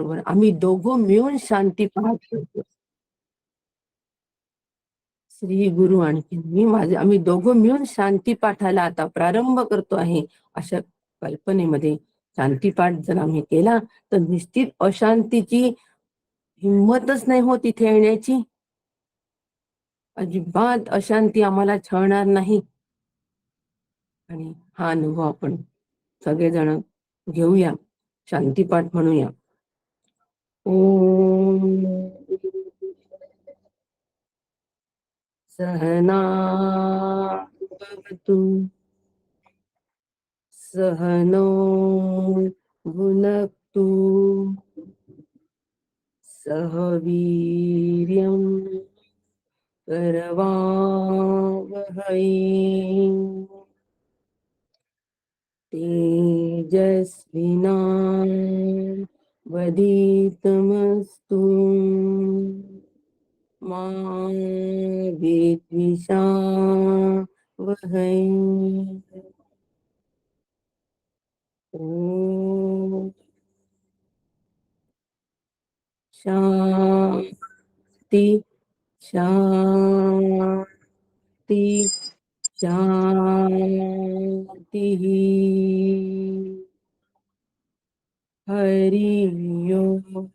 बरोबर आम्ही दोघं मिळून शांती पाठ करतो. श्री गुरु आणखी आम्ही दोघं मिळून शांती पाठाला आता प्रारंभ करतो आहे. अशा कल्पनेमध्ये शांतीपाठ जर आम्ही केला तर निश्चित अशांतीची हिंमतच नाही हो तिथे येण्याची. अजिबात अशांती आम्हाला छळणार नाही. आणि हा अनुभव आपण सगळेजण घेऊया, शांतीपाठ म्हणूया. ओम सहना भवतु सहनो भुनक्तु सह वीर्यं करवावहै तेजस्विनावधीतमस्तु मा विद्विषावहै। ओम शांति शांति शांति। हरि ओम।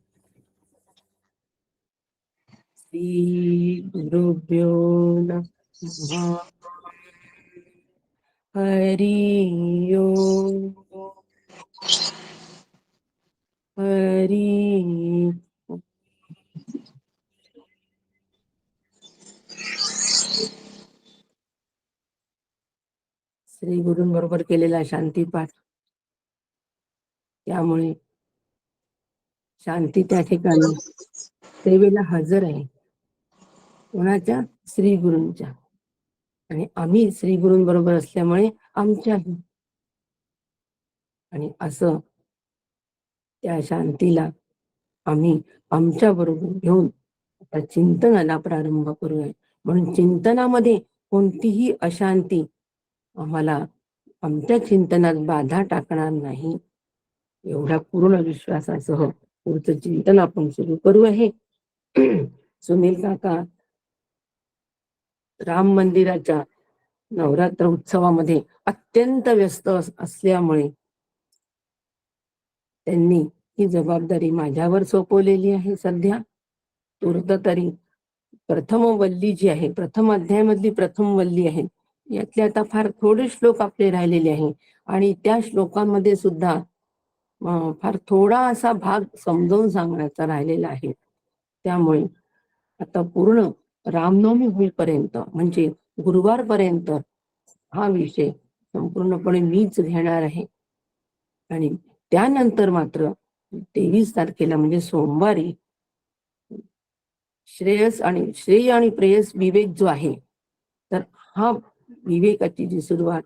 श्री गुरुभ्यो नमः। हरि ओम हरि। श्री गुरूंबरोबर केलेला शांतीपाठ, त्यामुळे शांती त्या ठिकाणी सेवेला हजर आहे. कोणाच्या? श्री गुरूंच्या. आणि आम्ही श्री गुरूंबरोबर असल्यामुळे आमच्याही. आणि असं त्या शांतीला आम्ही आमच्या बरोबर घेऊन आता चिंतनाला प्रारंभ करूया. म्हणून चिंतनामध्ये कोणतीही अशांती आम्हाला आमच्या चिंतनात बाधा टाकणार नाही, एवढ्या पूर्ण विश्वासासह पुढचं चिंतन आपण सुरू करू आहे. सुनील काका राम मंदिराच्या नवरात्र उत्सवामध्ये अत्यंत व्यस्त असल्यामुळे त्यांनी ही जबाबदारी माझ्यावर सोपवलेली आहे. सध्या तूर्त तरी प्रथम वल्ली जी आहे, प्रथम अध्यायामधली प्रथम वल्ली आहे, यातले आता फार थोडे श्लोक आपले राहिलेले आहे. आणि त्या श्लोकांमध्ये सुद्धा फार थोडा असा भाग समजावून सांगण्याचा राहिलेला आहे. त्यामुळे आता पूर्ण रामनवमी होईपर्यंत म्हणजे गुरुवारपर्यंत हा विषय संपूर्णपणे मीच घेणार आहे. आणि त्यानंतर मात्र 23 तारखेला म्हणजे सोमवारी श्रेय आणि प्रेयस विवेक जो आहे, तर हा विवेकाची जी सुरुवात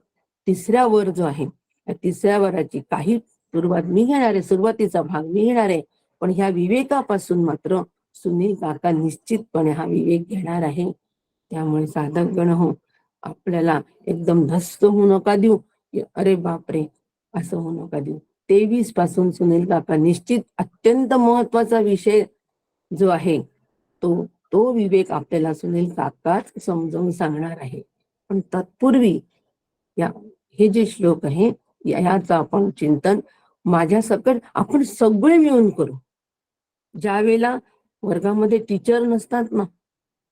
तिसऱ्या वर जो आहे, त्या तिसऱ्या वराची काही सुरुवात मी घेणार आहे, सुरुवातीचा भाग मी घेणार आहे. पण ह्या विवेकापासून मात्र सुनील काका निश्चितपणे हा विवेक घेणार आहे. त्यामुळे साधक गण हो, आपल्याला एकदम धस्त होऊ नका देऊ, अरे बापरे असं होऊ नका देऊ. 23 पासून सुनील काका निश्चित अत्यंत महत्वाचा विषय जो आहे तो विवेक आपल्याला सुनील काकाच समजावून सांगणार आहे. पण तत्पूर्वी हे जे श्लोक आहे याचं आपण चिंतन माझ्या सकट आपण सगळे मिळून करू. ज्या वेळेला वर्गामध्ये टीचर नसतात ना,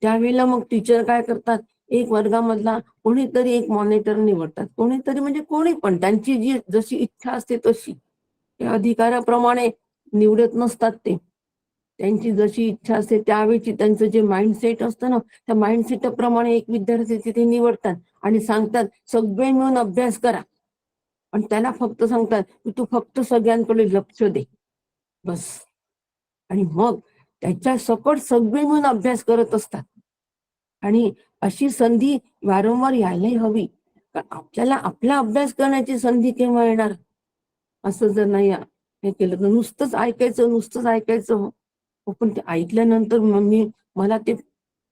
त्यावेळेला मग टीचर काय करतात, एक वर्गामधला कोणीतरी एक मॉनिटर निवडतात. कोणीतरी म्हणजे कोणी पण, त्यांची जी जशी इच्छा असते तशी, अधिकाराप्रमाणे निवडत नसतात ते. त्यांची जशी इच्छा असते त्यावेळी त्यांचं जे माइंडसेट असतं ना, त्या माइंडसेट प्रमाणे एक विद्यार्थी तिथे निवडतात आणि सांगतात सगळे मिळून अभ्यास करा. आणि त्याला फक्त सांगतात की तू फक्त सगळ्यांकडे लक्ष दे बस. आणि मग त्याच्या सकट सगळे मिळून अभ्यास करत असतात. आणि अशी संधी वारंवार यायलाही हवी. आपल्याला आपला अभ्यास करण्याची संधी केव्हा येणार? असं जर नाही हे केलं तर नुसतंच ऐकायचं हो. पण ते ऐकल्यानंतर मला ते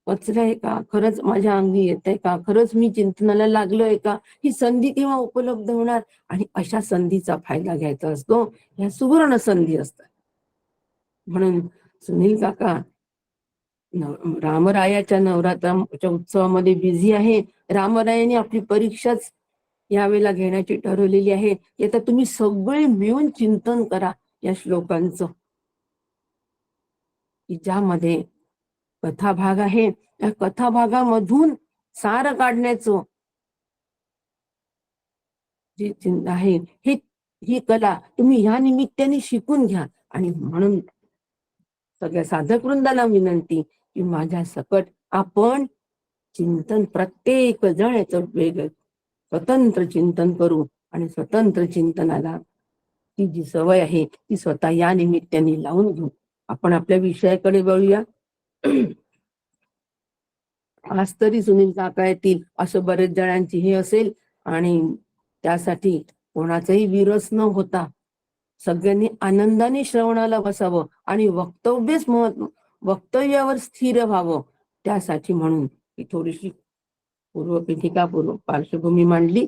पचलंय का, खरंच माझ्या अंगी येतंय का, खरंच मी चिंतनाला लागलोय का, ही संधी केव्हा उपलब्ध होणार? आणि अशा संधीचा फायदा घ्यायचा असतो. ह्या सुवर्ण संधी असतात. म्हणून सुनील काका रामरायाच्या नवरात्राच्या उत्सवामध्ये बिझी आहे. रामरायाने आपली परीक्षाच यावेळेला घेण्याची ठरवलेली आहे. की आता तुम्ही सगळे मिळून चिंतन करा या श्लोकांचं, की ज्यामध्ये कथाभाग आहे. त्या कथाभागामधून सार काढण्याचं जी चिंता आहे, ही कला तुम्ही ह्या निमित्ताने शिकून घ्या. आणि म्हणून सगळ्या साधक वृंदाला विनंती की माझ्या सकट आपण चिंतन प्रत्येक जण याचं वेग स्वतंत्र चिंतन करू. आणि स्वतंत्र चिंतनाला ती जी सवय आहे ती स्वतः या निमित्ताने लावून घेऊ. आपण आपल्या विषयाकडे वळूया. आज तरी सुनील काका येतील असं बरेच जणांची हे असेल. आणि त्यासाठी कोणाचाही विरस न होता सगळ्यांनी आनंदाने श्रवणाला बसावं आणि वक्तव्यावर स्थिर व्हावं. त्यासाठी म्हणून ही थोडीशी पूर्वपीठिका पार्श्वभूमी मांडली.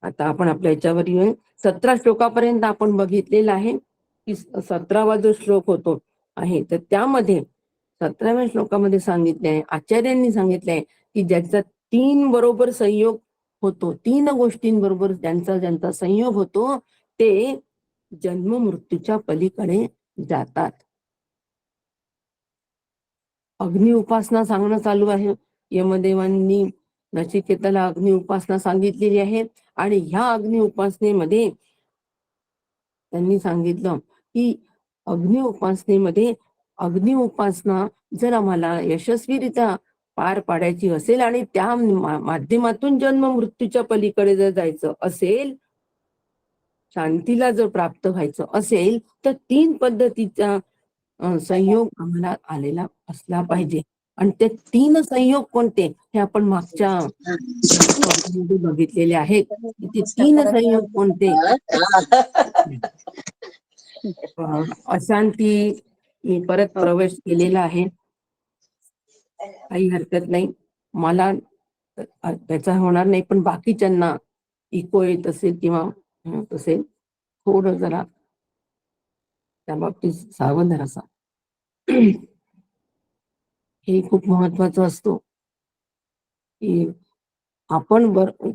आता आपण आपल्या याच्यावर येऊन 17 श्लोकापर्यंत आपण बघितलेलं आहे. की 17वा जो श्लोक होतो आहे तर त्यामध्ये 17व्या श्लोकामध्ये सांगितले आहे, आचार्यांनी सांगितले आहे की ज्याचा 3 बरोबर संयोग होतो, 3 गोष्टींबरोबर ज्यांचा संयोग होतो ते जन्म मृत्यूच्या पलीकडे जातात. अग्नि उपासना सांगणं चालू आहे. यमदेवांनी नचिकेताला अग्नि उपासना सांगितलेली आहे. आणि ह्या अग्नि उपासनेमध्ये त्यांनी सांगितलं की अग्नि उपासना जर आम्हाला यशस्वीरित्या पार पाडायची असेल आणि त्या माध्यमातून जन्म मृत्यूच्या पलीकडे जर जायचं असेल, शांतीला जर प्राप्त व्हायचं असेल तर 3 पद्धतीचा संयोग आम्हाला आलेला असला पाहिजे. आणि ते 3 संयोग कोणते हे आपण मागच्या बघितलेले आहेत. ते 3 संयोग कोणते? अशांती परत प्रवेश केलेला आहे, काही हरकत नाही. मला त्याचा होणार नाही, पण बाकीच्यांना इको येत असेल किंवा असेल थोडं जरा त्या बाबतीत सावध असा. हे खूप महत्वाचं असतो की आपण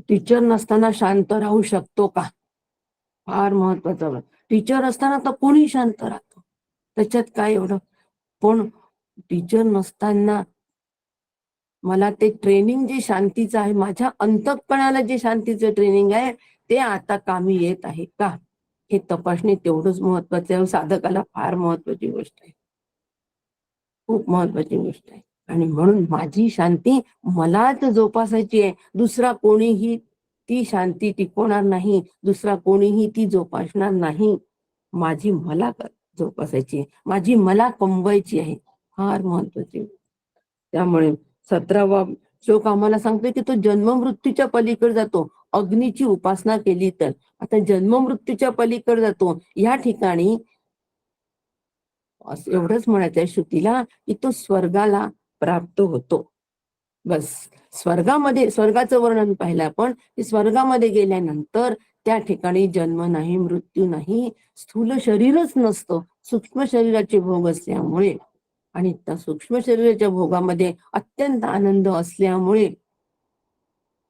टीचर नसताना शांत राहू शकतो का? फार महत्वाचं. टीचर असताना तर कोणी शांत राहतो, त्याच्यात काय एवढं. पण टीचर नसताना मला ते ट्रेनिंग जे शांतीचं आहे, माझ्या अंतःकरणाला जे शांतीचं ट्रेनिंग आहे ते आता कामी येत आहे का, हे तपासणे तेवढंच महत्वाचं आहे. साधकाला फार महत्वाची गोष्ट आहे, खूप महत्वाची गोष्ट आहे. आणि म्हणून माझी शांती मलाच जोपासायची आहे. दुसरा कोणीही ती शांती टिकवणार नाही, दुसरा कोणीही ती जोपासणार नाही. माझी मला जोपासायची आहे, माझी मला कमवायची आहे. फार महत्वाची. त्यामुळे 17वा श्लोक आम्हाला सांगतोय की तो जन्म मृत्यूच्या पलीकडे जातो अग्नीची उपासना केली तर. आता जन्म मृत्यूच्या पलीकडे जातो या ठिकाणी एवढंच म्हणायचंय श्रुतीला की तो स्वर्गाला प्राप्त होतो. बस. स्वर्गाचं वर्णन पाहिलं आपण की स्वर्गामध्ये गेल्यानंतर त्या ठिकाणी जन्म नाही, मृत्यू नाही, स्थूल शरीरच नसतं, सूक्ष्म शरीराचे भोग असल्यामुळे. आणि त्या सूक्ष्म शरीराच्या भोगामध्ये अत्यंत आनंद असल्यामुळे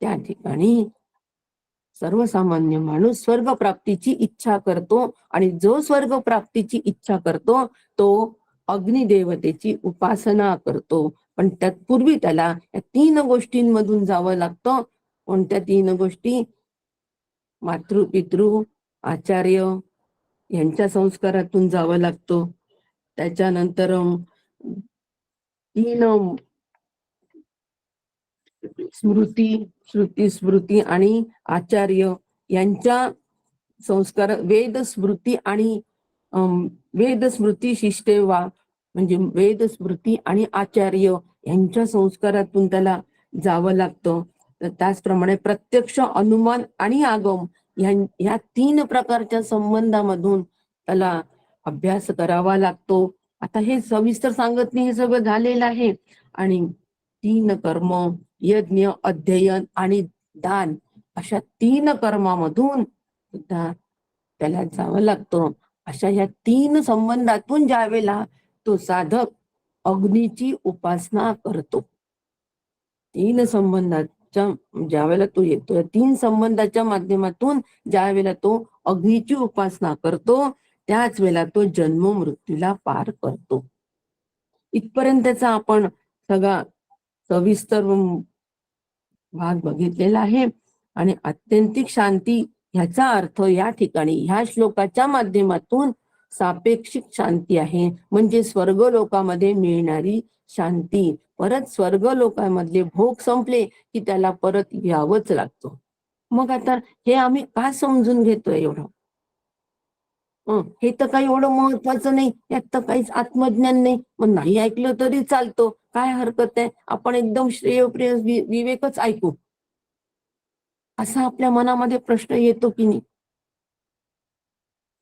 त्या ठिकाणी सर्वसामान्य माणूस स्वर्ग प्राप्तीची इच्छा करतो. आणि जो स्वर्ग प्राप्तीची इच्छा करतो तो अग्निदेवतेची उपासना करतो. पण तत्पूर्वी त्याला या 3 गोष्टींमधून जावं लागतं. कोणत्या 3 गोष्टी? मातृ पितृ आचार्य यांच्या संस्कारातून जावं लागतं. त्याच्यानंतर 3 श्रुती स्मृती आणि आचार्य यांच्या संस्कार, वेद स्मृती आणि वेद स्मृती शिष्टेवा म्हणजे वेद स्मृती आणि आचार्य यांच्या संस्कारातून त्याला जावं लागतं. तर त्याचप्रमाणे प्रत्यक्ष, अनुमान आणि आगम ह्या 3 प्रकारच्या संबंधामधून त्याला अभ्यास करावा लागतो. आता हे सविस्तर सांगत नाही, हे सगळं झालेलं आहे. आणि 3 कर्म, यज्ञ, अध्ययन आणि दान अशा 3 कर्मामधून सुद्धा त्याला जावं लागतं. अशा ह्या 3 संबंधातून ज्या वेळेला तो साधक अग्नीची उपासना करतो, 3 संबंधाच्या ज्या वेळेला तो येतो, या 3 संबंधाच्या माध्यमातून ज्या वेळेला तो अग्नीची उपासना करतो, त्याच वेळेला तो जन्म मृत्यूला पार करतो. इथपर्यंतचा आपण सगळा सविस्तर भाग बघितलेला आहे. आणि आत्यंतिक शांती ह्याचा अर्थ या ठिकाणी ह्या श्लोकाच्या माध्यमातून सापेक्षिक शांती आहे, म्हणजे स्वर्ग लोकामध्ये मिळणारी शांती. परत स्वर्ग लोकांमधले भोग संपले की त्याला परत यावंच लागतं. मग आता हे आम्ही का समजून घेतोय एवढं? हे तर काही एवढं महत्वाचं नाही, यात तर काहीच आत्मज्ञान नाही, मग नाही ऐकलं तरी चालतो, काय हरकत आहे, आपण एकदम श्रेयप्रिय विवेकच ऐकू, असा आपल्या मनामध्ये प्रश्न येतो की नाही?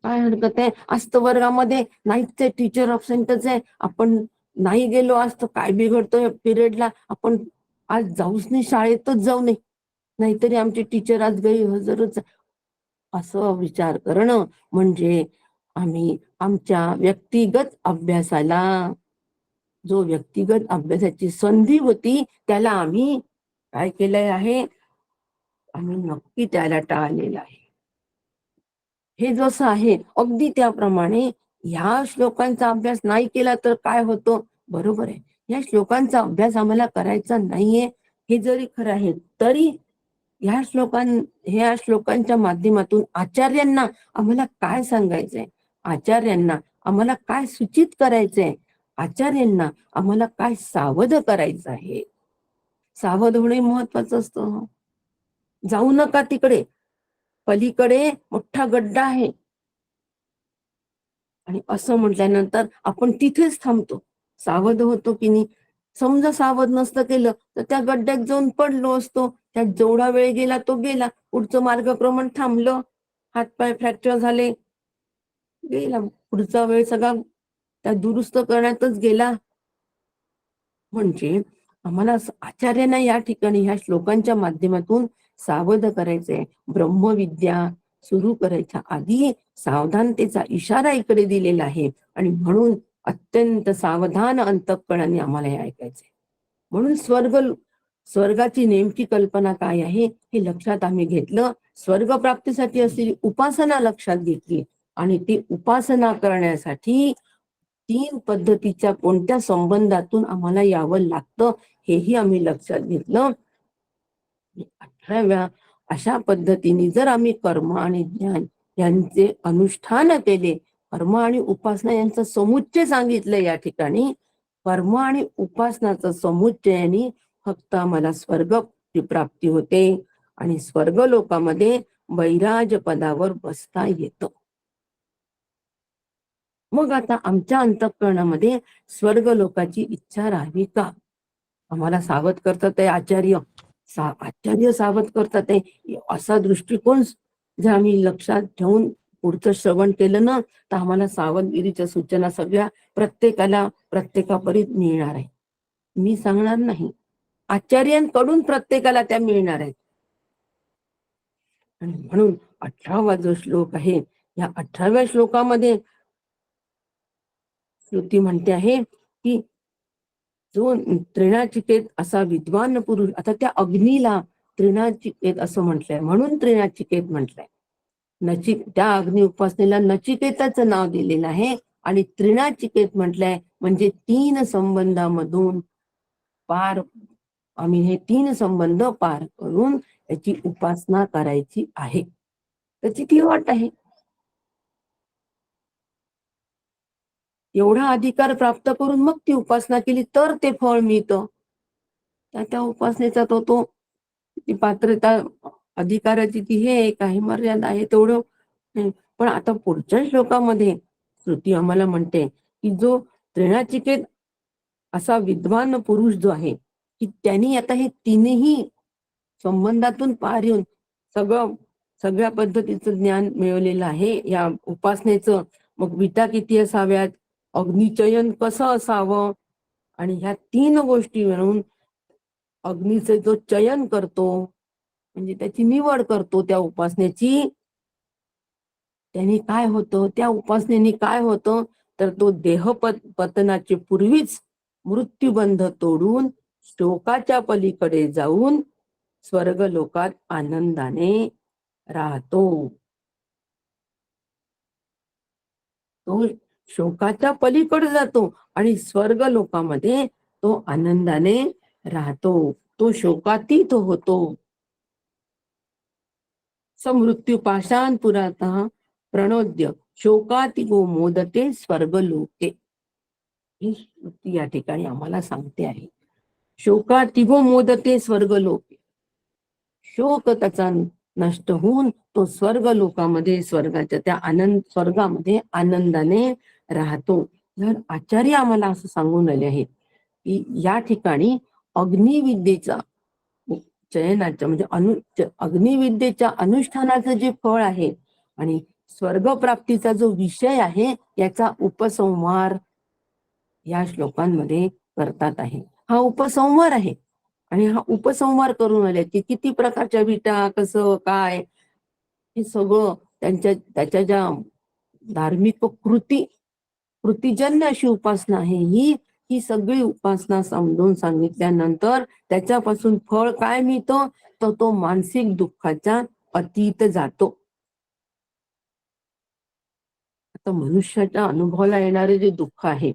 काय हरकत आहे, आज तर वर्गामध्ये नाहीच आहे, टीचर अब्सेंटच आहे, आपण नाही गेलो आज तर काय बिघडतोय पिरियडला, आपण आज जाऊच नाही, शाळेतच जाऊ नये, नाहीतरी आमचे टीचर आज गैरहजरच आहे. असं विचार करणं म्हणजे आम्ही आमच्या व्यक्तिगत अभ्यासाला, जो व्यक्तिगत अभ्यासाची संधी होती त्याला आम्ही काय केलंय आहे, आम्ही नक्की त्याला टाळलेलं आहे. हे जसं आहे अगदी त्याप्रमाणे ह्या श्लोकांचा अभ्यास नाही केला तर काय होतं? बरोबर आहे, या श्लोकांचा अभ्यास आम्हाला करायचा नाहीये हे जरी खरं आहे, तरी ह्या श्लोकांच्या माध्यमातून आचार्यांना आम्हाला काय सांगायचंय, आचार्यांना आम्हाला काय सूचित करायचंय, आचार्यांना आम्हाला काय सावध करायचं आहे. सावध होणे महत्वाचं असतं. जाऊ नका तिकडे, पलीकडे मोठा गड्डा आहे, आणि असं म्हटल्यानंतर आपण तिथेच थांबतो, सावध होतो की नाही. समजा सावध नसतं केलं तर त्या गड्ड्यात जाऊन पडलो असतो, त्यात जेवढा वेळ गेला तो गेला, पुढचं मार्गक्रमण थांबलं, हातपाय फ्रॅक्चर झाले, गेला पुढचा वेळ सगळा त्या दुरुस्त करण्यातच गेला. म्हणजे आम्हाला आचार्यांना या ठिकाणी ह्या श्लोकांच्या माध्यमातून सावध करायचंय. ब्रह्मविद्या सुरू करायच्या आधी सावधानतेचा इशारा इकडे दिलेला आहे, आणि म्हणून अत्यंत सावधान अंतःकरणाने आम्हाला हे ऐकायचंय. म्हणून स्वर्गाची नेमकी कल्पना काय आहे हे लक्षात आम्ही घेतलं, स्वर्ग प्राप्तीसाठी असलेली उपासना लक्षात घेतली, आणि ती उपासना करण्यासाठी 3 पद्धतीच्या कोणत्या संबंधातून आम्हाला यावं लागतं हेही आम्ही लक्षात घेतलं. 18व्या अशा पद्धतीने जर आम्ही कर्म आणि ज्ञान यांचे अनुष्ठान केले, कर्म आणि उपासना यांचं समुच्चय सांगितलं या ठिकाणी, कर्म आणि उपासनाचं समुच्चयाने फक्त आम्हाला स्वर्ग प्राप्ती होते, आणि स्वर्ग लोकामध्ये वैराज पदावर बसता येतं. मग आता आमच्या अंतःकरणामध्ये स्वर्ग लोकाची इच्छा राहावी का? आम्हाला सावध करतात आहे आचार्य, आचार्य सावध करतात आहे, असा दृष्टिकोन जर आम्ही लक्षात ठेवून पुढचं श्रवण केलं ना, तर आम्हाला सावधगिरीच्या सूचना सगळ्या प्रत्येकाला प्रत्येकापरीत मिळणार आहे. मी सांगणार नाही, आचार्यांकडून प्रत्येकाला त्या मिळणार आहेत. आणि म्हणून 18वा जो श्लोक आहे, या 18व्या श्लोकामध्ये श्रुती म्हणते आहे की जो त्रिणाचिकेत असा विद्वान पुरुष, आता त्या अग्नीला त्रिणाचिकेत असं म्हटलंय, म्हणून त्रिणाचिकेत म्हटलंय. त्या अग्नी उपासनेला नचिकेताचं नाव दिलेलं आहे, आणि त्रिणाचिकेत म्हटलंय म्हणजे 3 संबंधामधून पार, आम्ही हे 3 संबंध पार करून त्याची उपासना करायची आहे, त्याची ती वाट आहे. एवढा अधिकार प्राप्त करून मग ती उपासना केली तर ते फळ मिळतं. त्या उपासनेचा तो ती पात्रता, अधिकाराची ती हे काही मर्यादा आहे तेवढं. पण आता पुढच्या श्लोकामध्ये श्रुती आम्हाला म्हणते की जो त्रिणाचिकेत असा विद्वान पुरुष जो आहे, की त्यांनी आता हे तीनही संबंधातून पार येऊन सगळ्या पद्धतीचं ज्ञान मिळवलेलं आहे या उपासनेचं. मग विटा किती असाव्यात, अग्निचयन कसं असावं, आणि ह्या 3 गोष्टी मिळून अग्नीचे जो चयन करतो, म्हणजे त्याची निवड करतो त्या उपासनेची, त्यांनी काय होतं, त्या उपासनेने काय होतं, तर तो पतनाचे पूर्वीच मृत्यूबंध तोडून शोकाच्या पलीकडे जाऊन स्वर्ग लोकात आनंदाने राहतो. तो शोकाच्या पलीकडे जातो आणि स्वर्ग लोकामध्ये तो आनंदाने राहतो. तो शोकातीत होतो. समृत्यू पाशान पुरातः प्रणोद्य शोकातिगो मोदते स्वर्गलोके. ही श्रुती या ठिकाणी आम्हाला सांगते आहे. शोकातिगो मोदते स्वर्गलोके. शोक त्याचा नष्ट होऊन तो स्वर्ग लोकामध्ये स्वर्गाच्या त्या स्वर्गामध्ये आनंदाने राहतो. जर आचार्य आम्हाला असं सांगून आले आहेत की या ठिकाणी अग्निविद्येचा चयनाचं म्हणजे अग्निविद्येच्या अनुष्ठानाचं जे फळ आहे आणि स्वर्गप्राप्तीचा जो विषय आहे याचा उपसंहार या श्लोकांमध्ये करतात आहे. हा उपसंहार आहे आणि हा उपसंहार करून आले की किती प्रकारच्या विटा, कसं काय, हे सगळं त्याच्या ज्या धार्मिक कृतीजन्य अशी उपासना आहे ही ही सगळी उपासना समजून सांगितल्यानंतर त्याच्यापासून फळ काय मिळतं, तर तो मानसिक दुःखाचा अतीत जातो. आता मनुष्याच्या अनुभवाला येणारे जे दुःख आहे,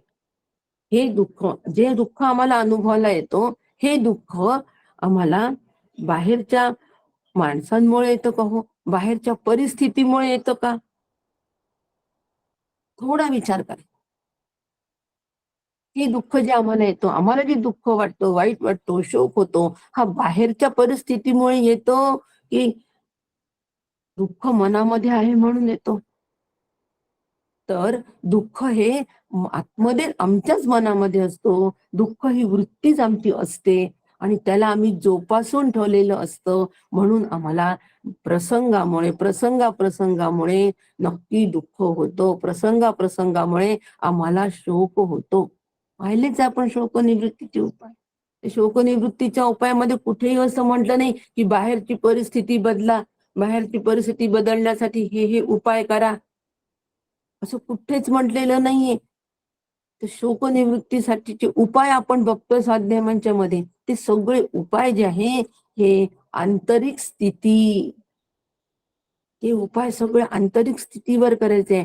हे दुःख जे दुःख आम्हाला अनुभवाला येतो, हे दुःख आम्हाला बाहेरच्या माणसांमुळे येतं का हो, बाहेरच्या परिस्थितीमुळे येतं का, थोडा विचार करा. हे दुःख जे आम्हाला येतो, आम्हाला जे दुःख वाटतं, वाईट वाटतो, शोक होतो, हा बाहेरच्या परिस्थितीमुळे येतो की दुःख मनामध्ये आहे म्हणून येतो? तर दुःख हे आतमध्ये आमच्याच मनामध्ये असतो. दुःख ही वृत्तीच आमची असते आणि त्याला आम्ही जोपासून ठेवलेलं असतं. म्हणून आम्हाला प्रसंगामुळे नक्की दुःख होतो. प्रसंगामुळे आम्हाला शोक होतो. पाहिलेच आपण शोकनिवृत्तीचे उपाय. शोकनिवृत्तीच्या उपायामध्ये कुठेही असं म्हटलं नाही की बाहेरची परिस्थिती बदला, बाहेरची परिस्थिती बदलण्यासाठी हे उपाय करा, असं कुठेच म्हटलेलं नाहीये. तर शोकनिवृत्तीसाठीचे उपाय आपण बघतो स्वाध्यायांच्या मध्ये, ते सगळे उपाय जे आहे हे आंतरिक स्थिती, ते उपाय सगळे आंतरिक स्थितीवर करायचे,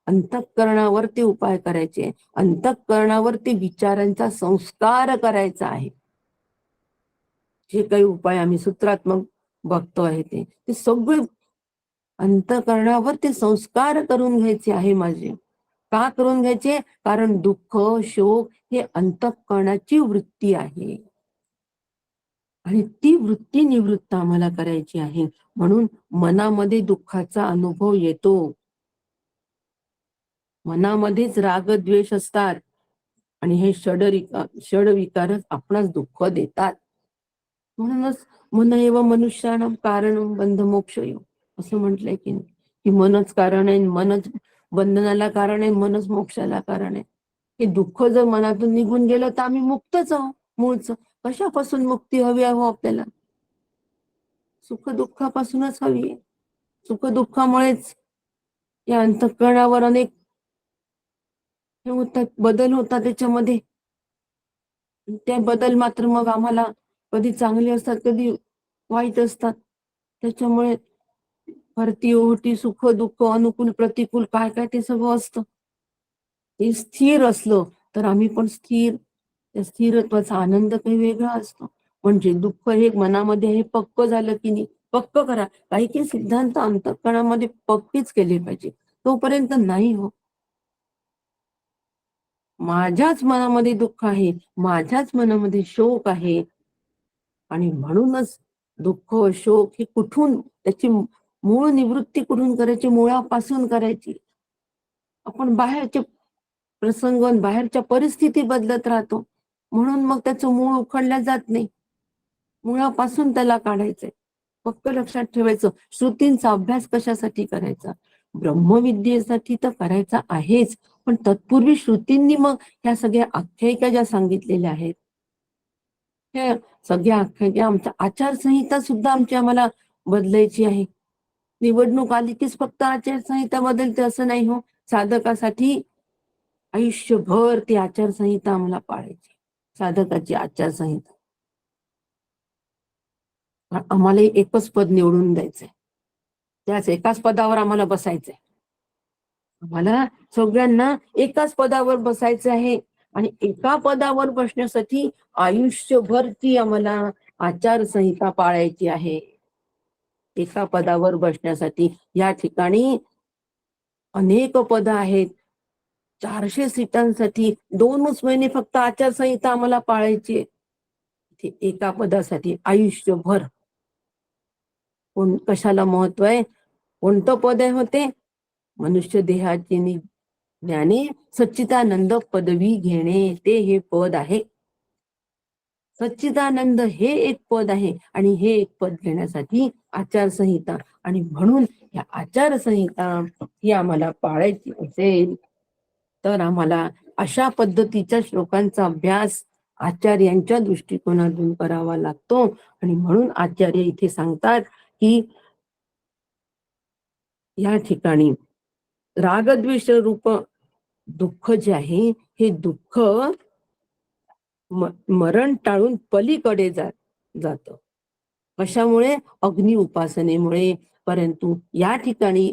अंतःकरणावर ते उपाय करायचे, अंतःकरणावर ते विचारांचा संस्कार करायचा आहे. जे काही उपाय आम्ही सूत्रात्मक बघतो आहे ते सगळे अंतःकरणावर ते संस्कार करून घ्यायचे आहे माझे. का करून घ्यायचे? कारण दुःख, शोक हे अंतःकरणाची वृत्ती आहे आणि ती वृत्ती निवृत्त आम्हाला करायची आहे. म्हणून मनामध्ये दुःखाचा अनुभव येतो. मनामध्येच राग द्वेष असतात आणि हे षडविकारच आपणास दुःख देतात. म्हणूनच मन एव मनुष्याणाम कारणम बंध मोक्ष असं म्हटलंय की नाही, की मनच कारण आहे, मनच बंधनाला कारण आहे, मनच मोक्षाला कारण आहे. हे दुःख जर मनातून निघून गेलं तर आम्ही मुक्तच आहोत. मूळच कशापासून मुक्ती हवी आहे आपल्याला? सुख दुःखापासूनच हवी आहे. सुख दुःखामुळेच या अंतःकरणावर अनेक हे होतात, बदल होतात त्याच्यामध्ये. ते बदल मात्र मग आम्हाला कधी चांगले असतात, कधी वाईट असतात. त्याच्यामुळे भरती ओहोटी, सुख दुःख, अनुकूल प्रतिकूल काय काय ते सगळं असतं. ते स्थिर असलं तर आम्ही पण स्थिर, त्या स्थिरत्वाचा आनंद काही वेगळा असतो. म्हणजे दुःख हे मनामध्ये हे पक्क झालं की नाही, पक्क करा. काही काही सिद्धांत अंतःकरणामध्ये पक्कीच केले पाहिजे, तोपर्यंत नाही हो. माझ्याच मनामध्ये दुःख आहे, माझ्याच मनामध्ये शोक आहे आणि म्हणूनच दुःख शोक हे कुठून, त्याची मूळ निवृत्ती कुठून करायची, मुळापासून करायची. आपण बाहेरचे प्रसंग बाहेरच्या परिस्थिती बदलत राहतो, म्हणून मग त्याचं मूळ उखडल्या जात नाही. मुळापासून त्याला काढायचंय. फक्त लक्षात ठेवायचं, श्रुतींचा अभ्यास कशासाठी करायचा? ब्रह्मविद्येसाठी तर करायचा आहेच, पण तत्पूर्वी श्रुतींनी मग ह्या सगळ्या आख्यायिका ज्या सांगितलेल्या आहेत, हे सगळ्या आख्यायिका, आमच्या आचारसंहिता सुद्धा आमची आम्हाला बदलायची आहे. निवडणूक आली कीच फक्त आचारसंहिता बदलते असं नाही हो. साधकासाठी आयुष्यभर ती आचारसंहिता आम्हाला पाळायची, साधकाची आचारसंहिता. आम्हाला एकच पद निवडून द्यायचंय, त्याच एकाच पदावर आम्हाला बसायचंय. आम्हाला सगळ्यांना एकाच पदावर बसायचं आहे आणि एका पदावर बसण्यासाठी आयुष्यभर ती आम्हाला आचारसंहिता पाळायची आहे. एका पदावर बसण्यासाठी या ठिकाणी अनेक पद आहेत. 400 सीटांसाठी 2च महिने फक्त आचारसंहिता आम्हाला पाळायची आहे. एका पदासाठी आयुष्यभर. कशाला महत्व आहे? कोणतं पद आहे होते? मनुष्य देहाची ज्ञाने सच्चिदानंद पदवी घेणे, ते हे पद आहे. सच्चिदानंद हे एक पद आहे आणि हे एक पद घेण्यासाठी आचारसंहिता, आणि म्हणून या आचारसंहिता ही आम्हाला पाळायची असेल तर आम्हाला अशा पद्धतीच्या श्लोकांचा अभ्यास आचार्यांच्या दृष्टिकोनातून करावा लागतो. आणि म्हणून आचार्य इथे सांगतात की या ठिकाणी रागद्वेष रूप दुःख जे आहे, हे दुःख मरण टाळून पलीकडे जात. कशामुळे? अग्नि उपासनेमुळे. परंतु या ठिकाणी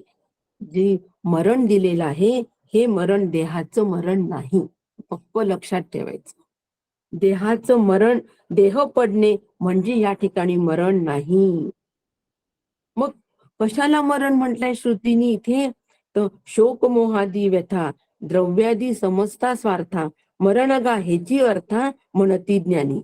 जे मरण दिलेलं आहे, हे मरण देहाचं मरण नाही. पक्क लक्षात ठेवायचं. देहाचं मरण, देह पडणे म्हणजे या ठिकाणी मरण नाही. मग कशाला मरण म्हटलंय श्रुतीने इथे? तर शोक मोहादी व्यथा द्रव्यादी समजता स्वार्था मरण गा ह्याची अर्था म्हणती ज्ञानी.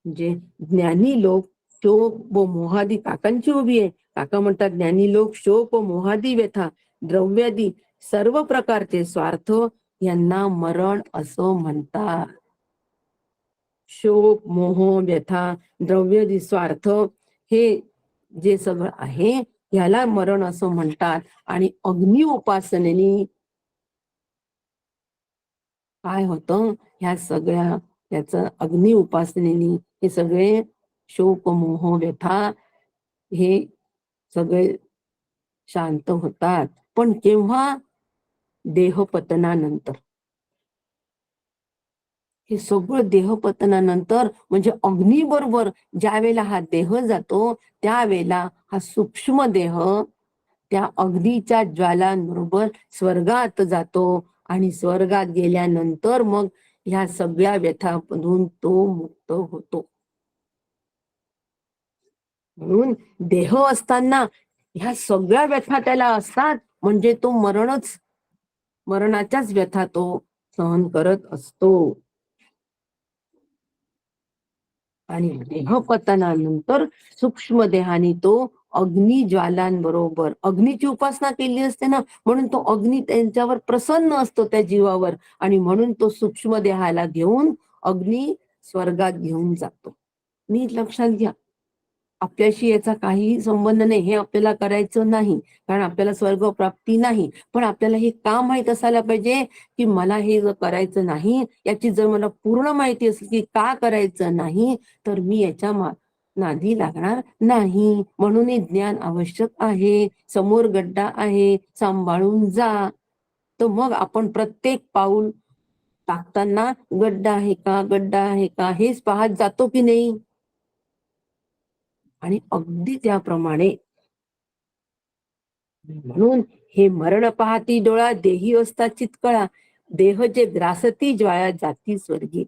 म्हणजे ज्ञानी लोक शोक व मोहादी, काकांची उभी आहे, काका म्हणतात ज्ञानी लोक शोक व मोहादी व्यथा द्रव्यादी सर्व प्रकारचे स्वार्थ यांना मरण असं म्हणतात. शोक मोह व्यथा द्रव्यादी स्वार्थ हे जे सगळं आहे याला मरण असं म्हणतात. आणि अग्नि उपासनेने काय होतं? ह्या सगळ्या याचं अग्नि उपासनेने हे सगळे शोक मोह व्यथा हे सगळे शांत होतात. पण केव्हा? देहपतनानंतर. हे सगळं देहपतनानंतर, म्हणजे अग्नीबरोबर ज्या वेळेला हा देह जातो त्यावेळेला हा सूक्ष्म देह त्या अग्नीच्या ज्वालांबरोबर स्वर्गात जातो आणि स्वर्गात गेल्यानंतर मग ह्या सगळ्या व्यथांमधून तो मुक्त होतो. म्हणून देह असताना ह्या सगळ्या व्यथा त्याला असतात, म्हणजे तो मरणाच्याच व्यथा तो सहन करत असतो. आणि देहपतनानंतर सूक्ष्म देहाने तो अग्नी ज्वालांबरोबर अग्नीची उपासना केली असते ना, म्हणून तो अग्नी त्यांच्यावर प्रसन्न असतो त्या जीवावर, आणि म्हणून तो सूक्ष्म देहाला घेऊन अग्नी स्वर्गात घेऊन जातो. नीट लक्षात घ्या. आपल्याशी याचा काही संबंध नाही, हे आपल्याला करायचं नाही, कारण आपल्याला स्वर्ग प्राप्ती नाही. पण आपल्याला हे का माहित असायला पाहिजे की मला हे जर करायचं नाही, याची जर मला पूर्ण माहिती असेल की का करायचं नाही, तर मी याच्या नादी लागणार नाही. म्हणून हे ज्ञान आवश्यक आहे. समोर गड्डा आहे, सांभाळून जा. तर मग आपण प्रत्येक पाऊल टाकताना गड्डा आहे का, गड्डा आहे का, हेच पाहत जातो की नाही. आणि अगदी त्याप्रमाणे म्हणून हे मरण पाहती डोळा देही असता चितकळा देह जे ग्रासती ज्वाळा जाती स्वर्गी.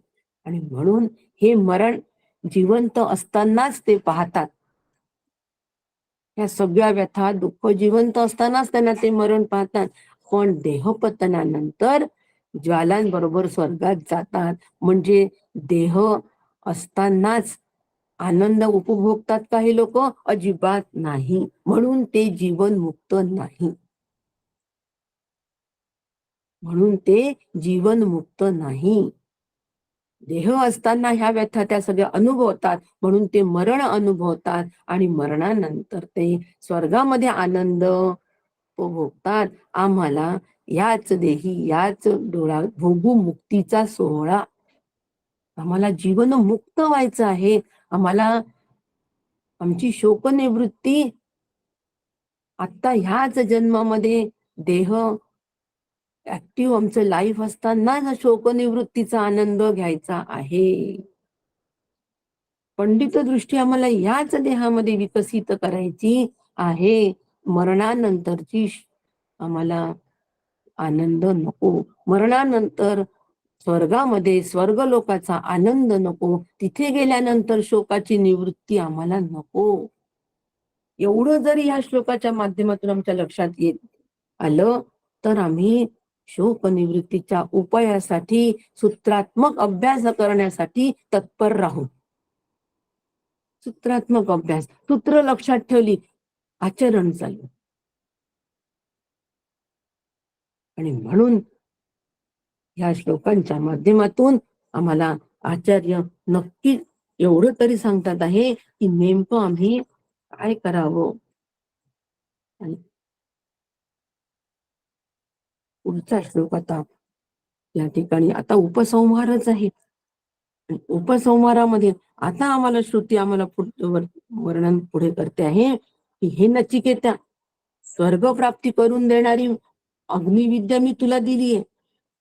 आणि म्हणून हे मरण जिवंत असतानाच ते पाहतात. या सगळ्या व्यथा दुःख जिवंत असतानाच त्यांना ते मरण पाहतात. पण देहपतनानंतर ज्वालांबरोबर स्वर्गात जातात. म्हणजे देह असतानाच आनंद उपभोगतात काही लोक? अजिबात नाही. म्हणून ते जीवन मुक्त नाही. म्हणून ते जीवन मुक्त नाही. देह असताना ह्या व्यथा त्या सगळ्या अनुभवतात, म्हणून ते मरण अनुभवतात आणि मरणानंतर ते स्वर्गामध्ये आनंद उपभोगतात. आम्हाला याच देही याच डोळा भोगू मुक्तीचा सोहळा. आम्हाला जीवन मुक्त व्हायचं आहे. आम्हाला आमची शोकनिवृत्ती आता ह्याच जन्मामध्ये देह ऍक्टिव्ह आमचं लाईफ असताना शोकनिवृत्तीचा आनंद घ्यायचा आहे. पंडित दृष्टी आम्हाला याच देहामध्ये विकसित करायची आहे. मरणानंतरची आम्हाला आनंद नको. मरणानंतर स्वर्गामध्ये स्वर्गलोकाचा आनंद नको. तिथे गेल्यानंतर शोकाची निवृत्ती आम्हाला नको. एवढं जरी या श्लोकाच्या माध्यमातून आमच्या लक्षात येत आलं तर आम्ही शोक निवृत्तीच्या उपायासाठी सूत्रात्मक अभ्यास करण्यासाठी तत्पर राहू. सूत्रात्मक अभ्यास, सूत्र लक्षात ठेवली, आचरण चालू. आणि म्हणून या श्लोकांच्या माध्यमातून आम्हाला आचार्य नक्की एवढं तरी सांगतात आहे की नेमकं आम्ही काय करावं. आणि पुढचा श्लोक आता या ठिकाणी आता उपसंहारच आहे. उपसंहारामध्ये आता आम्हाला श्रुती आम्हाला वर्णन पुढे करते आहे की हे नचिकेता, स्वर्गप्राप्ती करून देणारी अग्निविद्या मी तुला दिलीये.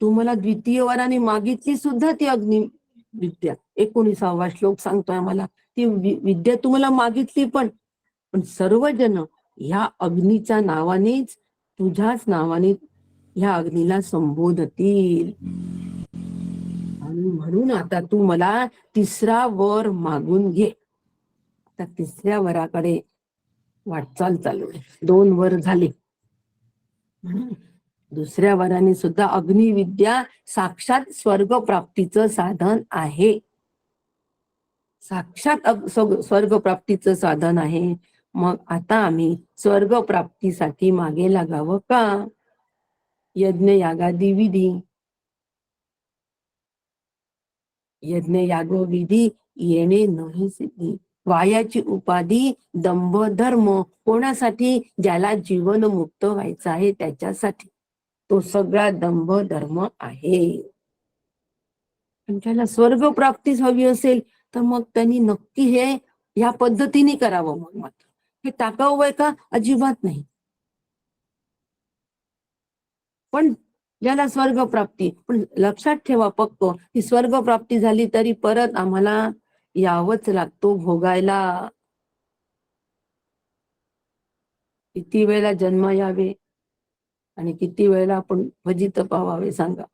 तू मला द्वितीय वराने मागितली सुद्धा ती अग्निविद्या. 19वा श्लोक सांगतोय आम्हाला ती विद्या तुम्हाला मागितली पण सर्वजण ह्या अग्नीच्या नावानेच तुझ्याच नावाने ह्या अग्नीला संबोधतील. म्हणून आता तू मला तिसरा वर मागून घे. आता तिसऱ्या वराकडे वाटचाल चालू आहे. 2 वर झाले. दुसऱ्या वराने सुद्धा अग्निविद्या साक्षात स्वर्गप्राप्तीचं साधन आहे. साक्षात स्वर्गप्राप्तीचं साधन आहे. मग आता आम्ही स्वर्गप्राप्तीसाठी मागे लागावं का? यज्ञ यागादी विधी, यज्ञ यागो विधी येणे नाही सिद्धी. वायाची उपाधी दंभ धर्म कोणासाठी? ज्याला जीवन मुक्त व्हायचं आहे त्याच्यासाठी. तो सगळा दंभ धर्म आहे. ज्याला स्वर्ग प्राप्तीच हवी असेल तर मग त्यांनी नक्की हे या पद्धतीने करावं. मग मात्र हे टाकावं आहे का? अजिबात नाही. पण ज्याला स्वर्ग प्राप्ती, पण लक्षात ठेवा पक्क की स्वर्ग प्राप्ती झाली तरी परत आम्हाला यावंच लागतो भोगायला. किती वेळेला जन्म यावे आणि किती वेळेला आपण फजित पावावे सांगा.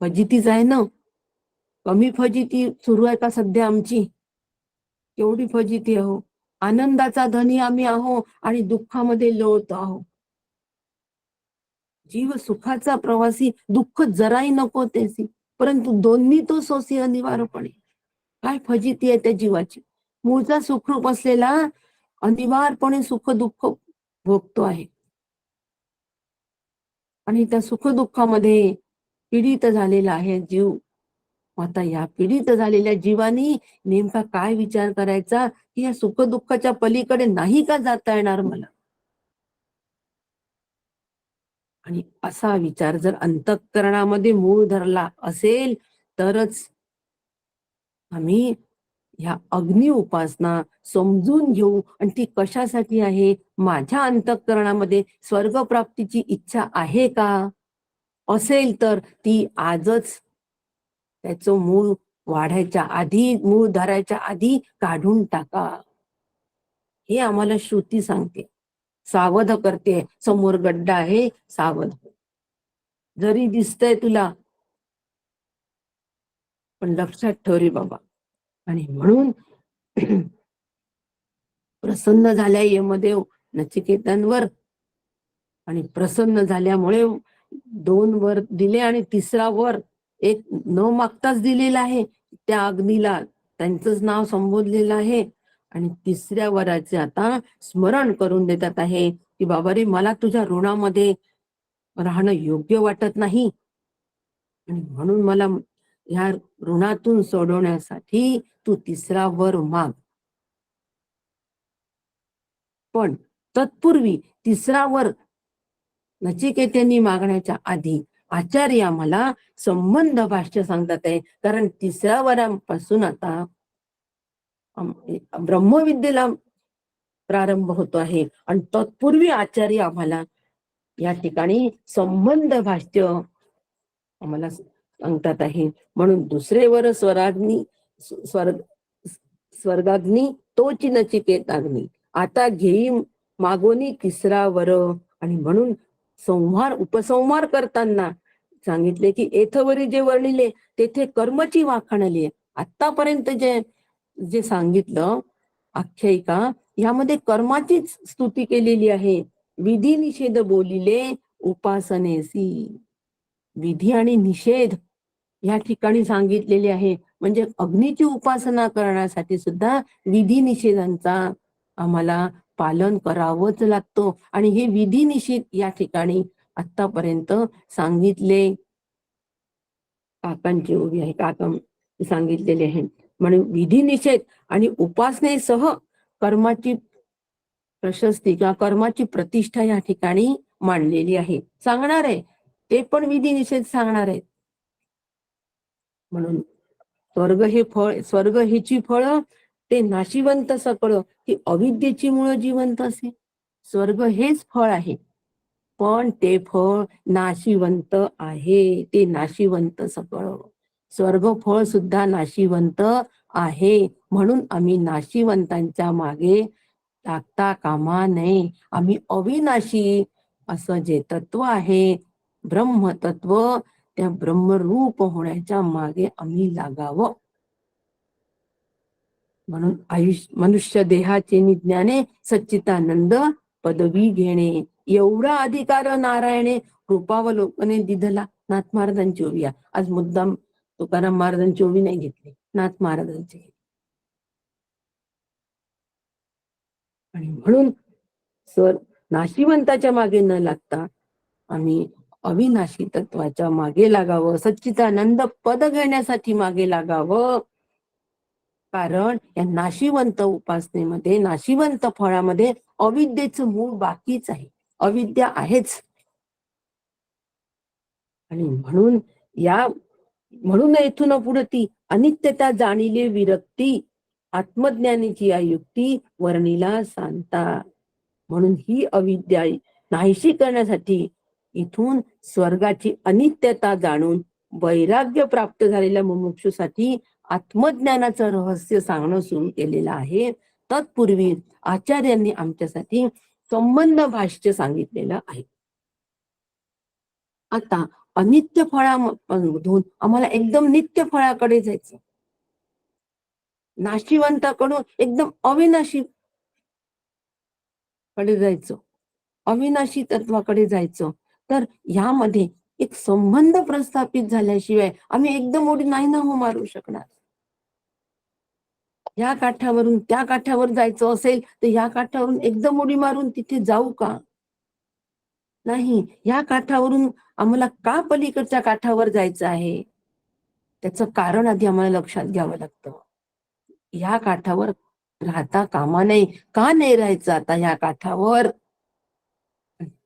फजितीच आहे ना. कमी फजिती सुरू आहे का सध्या आमची? केवढी फजिती आहो. आनंदाचा धनी आम्ही आहो आणि दुःखामध्ये लोळत आहो. जीव सुखाचा प्रवासी, दुःख जराही नको त्याची, परंतु दोन्ही तो सोसी अनिवार्यपणे. काय फजिती आहे त्या जीवाची. मूळचा सुखरूप असलेला अनिवार्यपणे सुख दुःख भोगतो आहे आणि त्या सुख दुःखामध्ये पीडित झालेला आहे जीव. आता या पीडित झालेल्या जीवानी नेमका काय विचार करायचा की या सुख दुःखाच्या पलीकडे नाही का जाता येणार मला? आणि असा विचार जर अंतःकरणामध्ये मूळ धरला असेल तरच आम्ही ह्या अग्नि उपासना समजून घेऊ. आणि ती कशासाठी आहे? माझ्या अंतःकरणामध्ये स्वर्गप्राप्तीची इच्छा आहे का? असेल तर ती आजच त्याचं मूळ वाढायच्या आधी, मूळ धरायच्या आधी काढून टाका. हे आम्हाला श्रुती सांगते, सावध करते. समोर गड्डा आहे, सावध. जरी दिसतंय तुला पण लक्षात ठेव रे बाबा. आणि म्हणून प्रसन्न झाल्या यमदेव नचिकेतांवर आणि प्रसन्न झाल्यामुळे 2 वर दिले आणि तिसरा वर एक न मागताच दिलेला आहे. त्या अग्नीला त्यांचंच नाव संबोधलेलं आहे. आणि तिसऱ्या वराचे आता स्मरण करून देतात आहे की बाबा रे, मला तुझ्या ऋणामध्ये राहणं योग्य वाटत नाही आणि म्हणून मला ह्या ऋणातून सोडवण्यासाठी तू तिसरा वर माग. पण तत्पूर्वी तिसरा वर नचिकेतांनी मागण्याच्या आधी आचार्य आम्हाला संबंध भाष्य सांगतात आहे. कारण तिसऱ्या वरापासून आता ब्रह्मविद्येला प्रारंभ होतो आहे. आणि तत्पूर्वी आचार्य आम्हाला या ठिकाणी संबंध भाष्य आम्हाला सांगतात आहे. म्हणून दुसरे वर स्वराग्नी स्वर्ग स्वर्गाग्नी तोची नचिकेताग्नी आता घेई मागोनी तिसरा वर. आणि म्हणून उपसंहार करताना सांगितले की एथवरी जे वर्णिले तेथे कर्मची वाखाणली. आतापर्यंत जे जे सांगितलं आख्यायिका यामध्ये कर्माचीच स्तुती केलेली आहे. विधी निषेध बोलिले उपासनेसी. विधी आणि निषेध या ठिकाणी सांगितलेले आहे. म्हणजे अग्नीची उपासना करण्यासाठी सुद्धा विधी निषेधांचा आम्हाला पालन करावंच लागतो. आणि हे विधी निषेध या ठिकाणी आतापर्यंत सांगितले. काकांची ओवी आहे, काका सांगितलेले आहे. म्हणून विधी निषेध आणि उपासनेसह कर्माची प्रशस्ती किंवा कर्माची प्रतिष्ठा या ठिकाणी मांडलेली आहे. सांगणार आहे ते पण विधी निषेध सांगणार आहेत. म्हणून स्वर्ग हेची फळ ते नाशिवंत सकळ की अविद्येची मुळे जिवंत असे. स्वर्ग हेच फळ आहे पण ते फळ नाशिवंत आहे. ते नाशिवंत सकळ स्वर्ग फळ सुद्धा नाशिवंत आहे. म्हणून आम्ही नाशिवंतांच्या मागे लागता कामा नये. आम्ही अविनाशी असं जे तत्व आहे ब्रह्मतत्व त्या ब्रह्मरूप होण्याच्या मागे आम्ही लागावं. म्हणून मनुष्य देहाचे निज्ञाने सच्चिदानंद पदवी घेणे एवढा अधिकार नारायणे कृपावलोकने दिधला. नाथ महाराजांची ओवी. आज मुद्दाम तुकाराम महाराजांची ओवी नाही घेतली, नाथ महाराजांची. आणि म्हणून नाशिवंताच्या मागे न लागता आम्ही अविनाशी तत्वाच्या मागे लागावं. सच्चिदानंद पद घेण्यासाठी मागे लागावं. कारण या नाशिवंत उपासनेमध्ये नाशिवंत फळामध्ये अविद्येचं मूळ बाकीच आहे. अविद्या आहेच. आणि म्हणून इथून पुढे ती अनित्यता जाणिले विरक्ती आत्मज्ञानीची या युक्ती वर्णिला सांगता. म्हणून ही अविद्या नाहीशी करण्यासाठी इथून स्वर्गाची अनित्यता जाणून वैराग्य प्राप्त झालेल्या मुमुक्षूसाठी आत्मज्ञानाचं रहस्य सांगणं सुरू केलेलं आहे. तत्पूर्वी आचार्यांनी आमच्यासाठी संबंध भाष्य सांगितलेलं आहे. आता अनित्य फळामधून आम्हाला एकदम नित्य फळाकडे जायचं. नाशिवंताकडून एकदम अविनाशी कडे जायचं, अविनाशी तत्वाकडे जायचं. तर ह्यामध्ये एक संबंध प्रस्थापित झाल्याशिवाय आम्ही एकदम उडी नाही ना हो मारू शकणार. या काठावरून त्या काठावर जायचं असेल तर या काठावरून एकदम उडी मारून तिथे जाऊ का? नाही. या काठावरून आम्हाला का पलीकडच्या काठावर जायचं आहे त्याचं कारण आधी आम्हाला लक्षात घ्यावं लागतं. या काठावर राहता कामा नये. का नाही राहायचं आता या काठावर?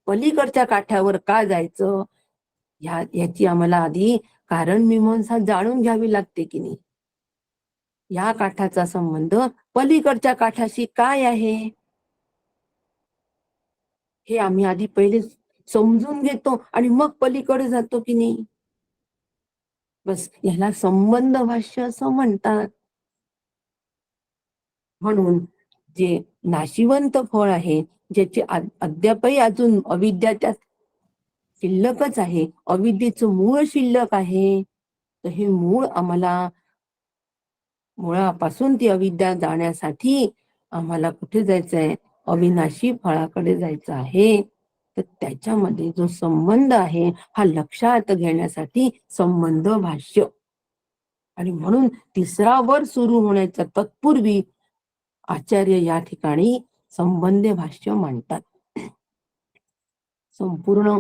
पलीकडच्या काठावर का जायचं याची आम्हाला आधी कारण मीमांसा जाणून घ्यावी लागते की नाही. या काठाचा संबंध पलीकडच्या काठाशी काय आहे हे आम्ही आधी पहिले समजून घेतो आणि मग पलीकडे जातो की नाही. बस याला संबंध भाष्य असं म्हणतात. म्हणून जे नाशिवंत फळ आहे ज्याचे अद्यापही अजून अविद्या त्यात शिल्लकच आहे, अविद्येचं मूळ शिल्लक आहे. तर हे मूळ आम्हाला मुळापासून ती अविद्या जाण्यासाठी आम्हाला कुठे जायचंय? अविनाशी फळाकडे जायचं आहे. तर त्याच्यामध्ये जो संबंध आहे हा लक्षात घेण्यासाठी संबंध भाष्य. आणि म्हणून तिसरा वर सुरू होण्याच्या तत्पूर्वी आचार्य या ठिकाणी संबंध भाष्य मांडतात. संपूर्ण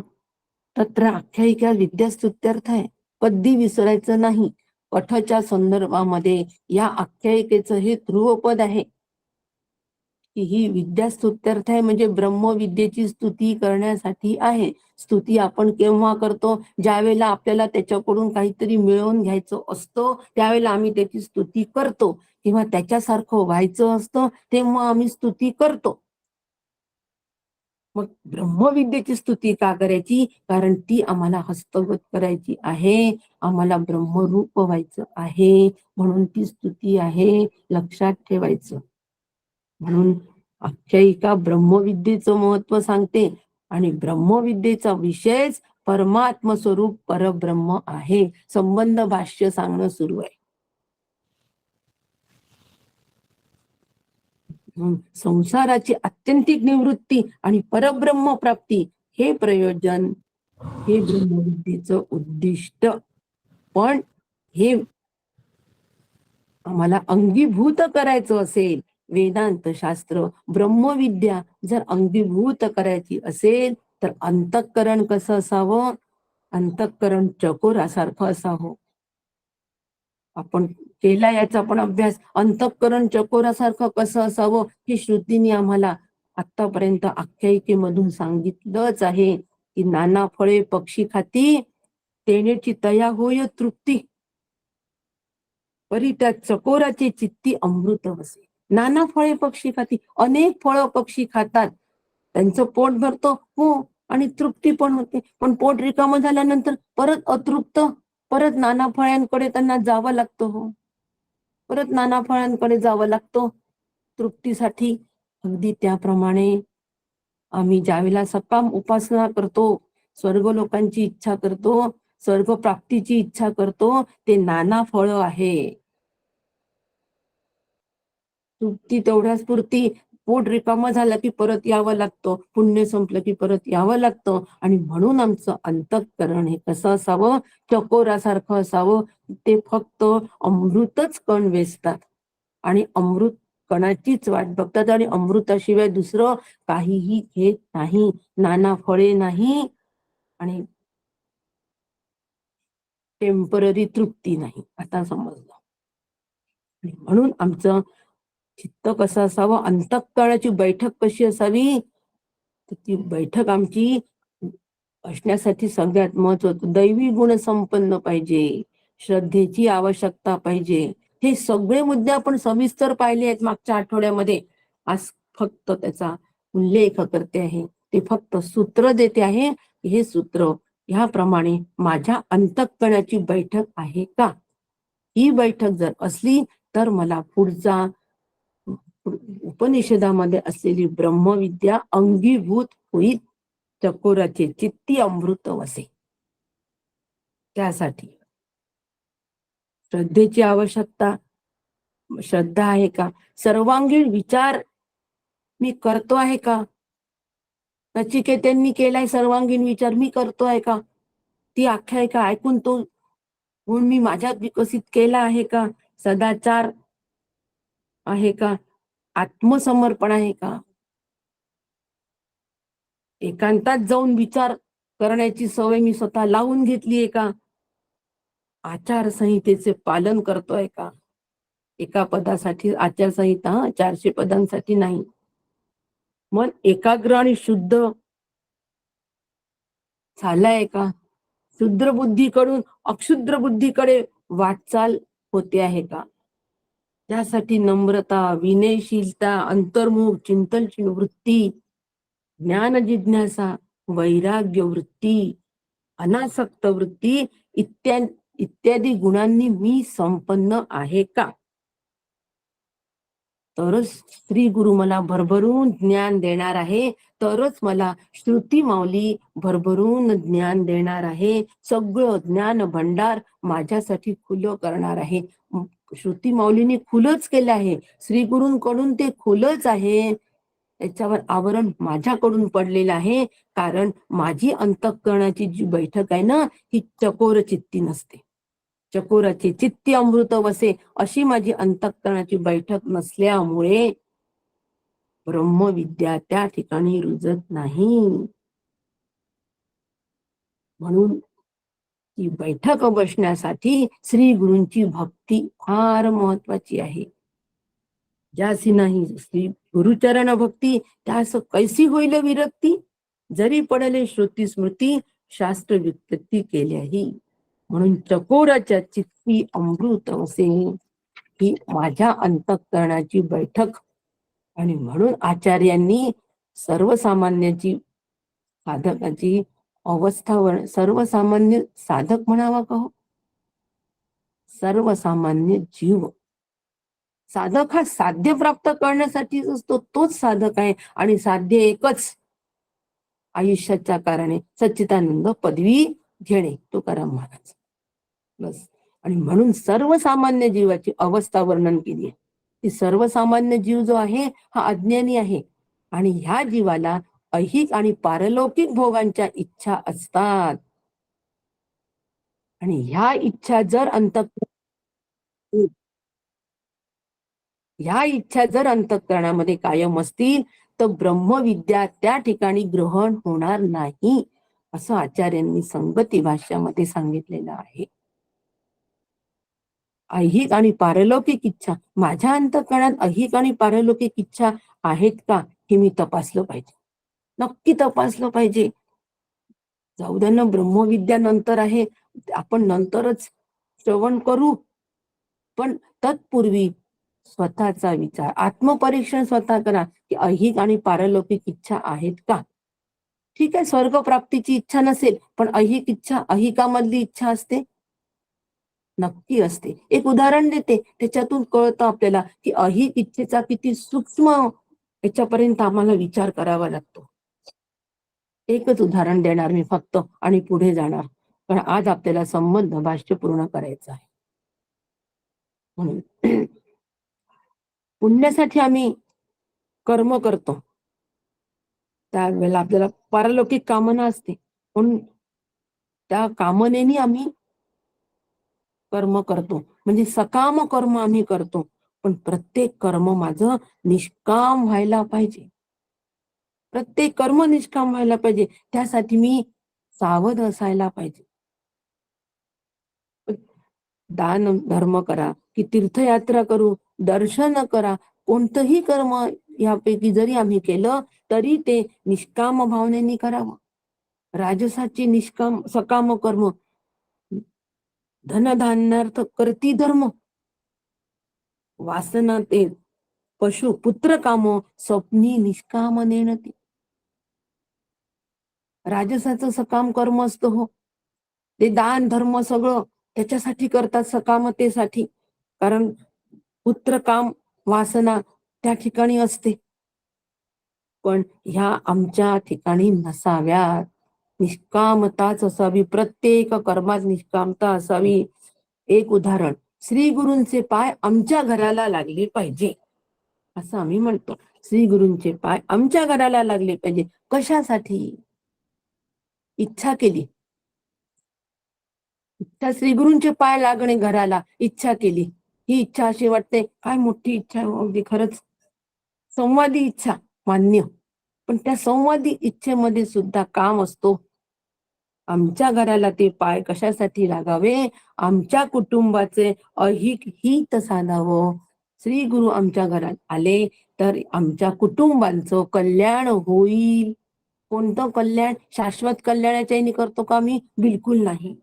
तत्र आख्यायिका विद्यास्तुत्यर्थ आहे. कधी विसरायचं नाही. पठच्या संदर्भामध्ये या आख्यायिकेचं हे ध्रुवपद आहे की ही विद्यास्तुत्यर्थ आहे. म्हणजे ब्रह्मविद्येची स्तुती करण्यासाठी आहे. स्तुती आपण केव्हा करतो? ज्यावेळेला आपल्याला त्याच्याकडून काहीतरी मिळवून घ्यायचं असतं त्यावेळेला आम्ही त्याची स्तुती करतो. किंवा त्याच्यासारखं व्हायचं असतं तेव्हा आम्ही स्तुती करतो. मग ब्रह्मविद्येची स्तुती का करायची? कारण ती आम्हाला हस्तगत करायची आहे, आम्हाला ब्रह्मरूप व्हायचं आहे, म्हणून ती स्तुती आहे, लक्षात ठेवायचं. म्हणून आख्यायिका ब्रह्मविद्येचं महत्व सांगते आणि ब्रह्मविद्येचा विषयच परमात्म स्वरूप परब्रह्म आहे. संबंध भाष्य सांगणं सुरू आहे. संसाराची आत्यंतिक निवृत्ती आणि परब्रह्म प्राप्ती हे प्रयोजन, हे ब्रह्मविद्येचं उद्दिष्ट. पण हे आम्हाला अंगीभूत करायचं असेल, वेदांत शास्त्र ब्रह्मविद्या जर अंगीभूत करायची असेल तर अंतःकरण कसं असावं? अंतःकरण चकोरासारखं असावं. आपण केला याचा पण अभ्यास. अंतःकरण चकोरासारखं कसं असावं ही श्रुतीने आम्हाला आतापर्यंत आख्यायिकेमधून सांगितलंच आहे की नाना फळे पक्षी खाती, तेनेची तया होय तृप्ती, परी त्या चकोराचे चित्ती अमृत वसे. नाना फळे पक्षी खाती, अनेक फळं पक्षी खातात, त्यांचं पोट भरतो हो, आणि तृप्ती पण होते. पण पोट रिकामं झाल्यानंतर परत अतृप्त, परत नाना फळ्यांकडे त्यांना जावं लागतं हो, परत नाना फळांकडे जावं लागतं तृप्तीसाठी. अगदी त्याप्रमाणे आम्ही ज्यावेळेला सकाम उपासना करतो, स्वर्ग लोकांची इच्छा करतो, स्वर्ग प्राप्तीची इच्छा करतो, ते नाना फळं आहे. तृप्ती तेवढ्याच पुरती, पोट रिकामं झालं की परत यावं लागतं, पुण्य संपलं की परत यावं लागतं. आणि म्हणून आमचं अंतःकरण हे कसं असावं? चकोरासारखं असावं. ते फक्त अमृतच कण वेचतात आणि अमृत कणाचीच वाट बघतात आणि अमृताशिवाय दुसरं काहीही घेत नाही. नाना फळे नाही आणि टेम्पररी तृप्ती नाही. आता समजलं. म्हणून आमचं चित्त कसं असावं? अंतःकरणाची बैठक कशी असावी? तर ती बैठक आमची असण्यासाठी सगळ्यात महत्वाचं दैवी गुण संपन्न पाहिजे, श्रद्धेची आवश्यकता पाहिजे. हे सगळे मुद्दे आपण सविस्तर पाहिले आहेत मागच्या आठवड्यामध्ये. आज फक्त त्याचा उल्लेख करते आहे, ते फक्त सूत्र देते आहे. हे सूत्र ह्याप्रमाणे माझ्या अंतःकरणाची बैठक आहे का? ही बैठक जर असली तर मला पुढचा उपनिषदामध्ये असलेली ब्रह्मविद्या अंगीभूत होईल. चकोराचे चित्ती अमृत वसे. त्यासाठी श्रद्धेची आवश्यकता. श्रद्धा आहे का? सर्वांगीण विचार मी करतो आहे का? नचिकेतांनी केलाय सर्वांगीण विचार, मी करतोय का? ती आख्यायिका ऐकून तो गुण मी माझ्यात विकसित केला आहे का? सदाचार आहे का? आत्मसमर्पण आहे का? एकांतात जाऊन विचार करण्याची सवय मी स्वतः लावून घेतलीये का? आचारसंहितेचे पालन करतोय का? एका पदासाठी आचारसंहिता, 400 पदांसाठी नाही. मन एकाग्र आणि शुद्ध झालाय का? शुद्र बुद्धीकडून अक्षुद्र बुद्धीकडे वाटचाल होते आहे का? त्यासाठी नम्रता, विनयशीलता, अंतर्मुख चिंतनशील वृत्ती, ज्ञान जिज्ञासा, वैराग्य वृत्ती, अनासक्त वृत्ती इत्यादी गुणांनी मी संपन्न आहे का? तरच श्री गुरु मला भरभरून ज्ञान देणार आहे, तरच मला श्रुती माऊली भरभरून ज्ञान देणार आहे. सगळं ज्ञान भंडार माझ्यासाठी खुलं करणार आहे. श्रुती माऊलीने खुलच केलं आहे, श्री गुरूंकडून ते खुलच आहे. त्याच्यावर आवरण माझ्याकडून पडलेलं आहे, कारण माझी अंतःकरणाची जी बैठक आहे ना, ही चकोर चित्ती नसते. चकोराचे चित्ती अमृत वसे अशी माझी अंतःकरणाची बैठक नसल्यामुळे ब्रह्मविद्या त्या ठिकाणी रुजत नाही. म्हणून ती बैठक बसण्यासाठी श्री गुरूंची भक्ती फार महत्वाची आहे. ज्यासी नाही श्री गुरुचरण भक्ती, त्यास कैसी होईल विरक्ती, जरी पडले श्रुती स्मृती, शास्त्र व्युत्पत्ती केल्याही. म्हणून चकोराच्या चित्ती अमृत वसे ही माझ्या अंतःकरणाची बैठक. आणि म्हणून आचार्यांनी सर्वसामान्याची साधकाची अवस्था सर्वसामान्य साधक म्हणावा का हो? सर्वसामान्य जीव. साधक हा साध्य प्राप्त करण्यासाठीच असतो, तोच साधक आहे. आणि साध्य एकच, आयुष्याच्या कारणे सच्चिदानंद पदवी घेणे, तुकाराम महाराज. बस. आणि म्हणून सर्वसामान्य जीवाची अवस्था वर्णन केली आहे. की सर्वसामान्य जीव जो आहे हा अज्ञानी आहे, आणि ह्या जीवाला ऐहिक आणि पारलौकिक भोगांच्या इच्छा असतात. आणि ह्या इच्छा जर ह्या इच्छा जर अंतःकरणामध्ये कायम असतील तर ब्रह्मविद्या त्या ठिकाणी ग्रहण होणार नाही, असं आचार्यांनी संगती भाष्यामध्ये सांगितलेलं आहे. ऐहिक आणि पारलौकिक इच्छा, माझ्या अंतःकरणात ऐहिक आणि पारलौकिक इच्छा आहेत का, हे मी तपासलं पाहिजे, नक्की तपासलं पाहिजे. जाऊ द्या ना, ब्रह्मविद्या नंतर आहे, आपण नंतरच श्रवण करू. पण तत्पूर्वी स्वतःचा विचार, आत्मपरीक्षण स्वतः करा की ऐहिक आणि पारलौकिक इच्छा आहेत का. ठीक आहे, स्वर्ग प्राप्तीची इच्छा नसेल, पण ऐहिक इच्छा, ऐहिकामधली इच्छा असते, नक्की असते. एक उदाहरण देते, त्याच्यातून कळतं आपल्याला की ऐहिक इच्छेचा किती सूक्ष्म याच्यापर्यंत आम्हाला विचार करावा लागतो. एकच उदाहरण देणार मी फक्त, आणि पुढे जाणार, पण आज आपल्याला संबंध भाष्य पूर्ण करायचं आहे. म्हणून पुण्यासाठी आम्ही कर्म करतो, त्यावेळेला आपल्याला पारलौकिक कामना असते, पण त्या कामनेनी आम्ही कर्म करतो, म्हणजे सकाम कर्म आम्ही करतो. पण प्रत्येक कर्म माझं निष्काम व्हायला पाहिजे, प्रत्येक कर्म निष्काम व्हायला पाहिजे. त्यासाठी मी सावध असायला पाहिजे. दान धर्म करा की तीर्थयात्रा करू, दर्शन करा, कोणतंही कर्म यापैकी जरी आम्ही केलं तरी ते निष्काम भावनेने करावं. राजसाची निष्काम सकाम कर्म, धनधान्यार्थ करती धर्म, वासना ते पशु पुत्र काम, स्वप्नी निष्काम नेणती. राजसाचं सकाम कर्म असतं हो, ते दान धर्म सगळं त्याच्यासाठी करतात, सकामतेसाठी. कारण पुत्र काम वासना त्या ठिकाणी असते, पण ह्या आमच्या ठिकाणी नसाव्यात. निष्कामताच असावी, प्रत्येक कर्मात निष्कामता असावी. एक उदाहरण, श्री गुरूंचे पाय आमच्या घराला लागले पाहिजे, असं आम्ही म्हणतो. श्री गुरूंचे पाय आमच्या घराला लागले पाहिजे, कशासाठी. इच्छा केली, इच्छा, श्री गुरूंचे पाय लागणे घराला, इच्छा केली. ही इच्छा अशी वाटते, काय मोठी इच्छा, अगदी खरंच संवादी इच्छा, मान्य. पण त्या संवादी इच्छेमध्ये सुद्धा काम असतो. आमच्या घराला ते पाय कशासाठी लागावे, आमच्या कुटुंबाचे अहिक हित साधावं. श्री गुरु आमच्या घरात आले तर आमच्या कुटुंबांचं कल्याण होईल. कोणतं कल्याण, शाश्वत कल्याणाच्या ह्याने करतो का मी, बिलकुल नाही.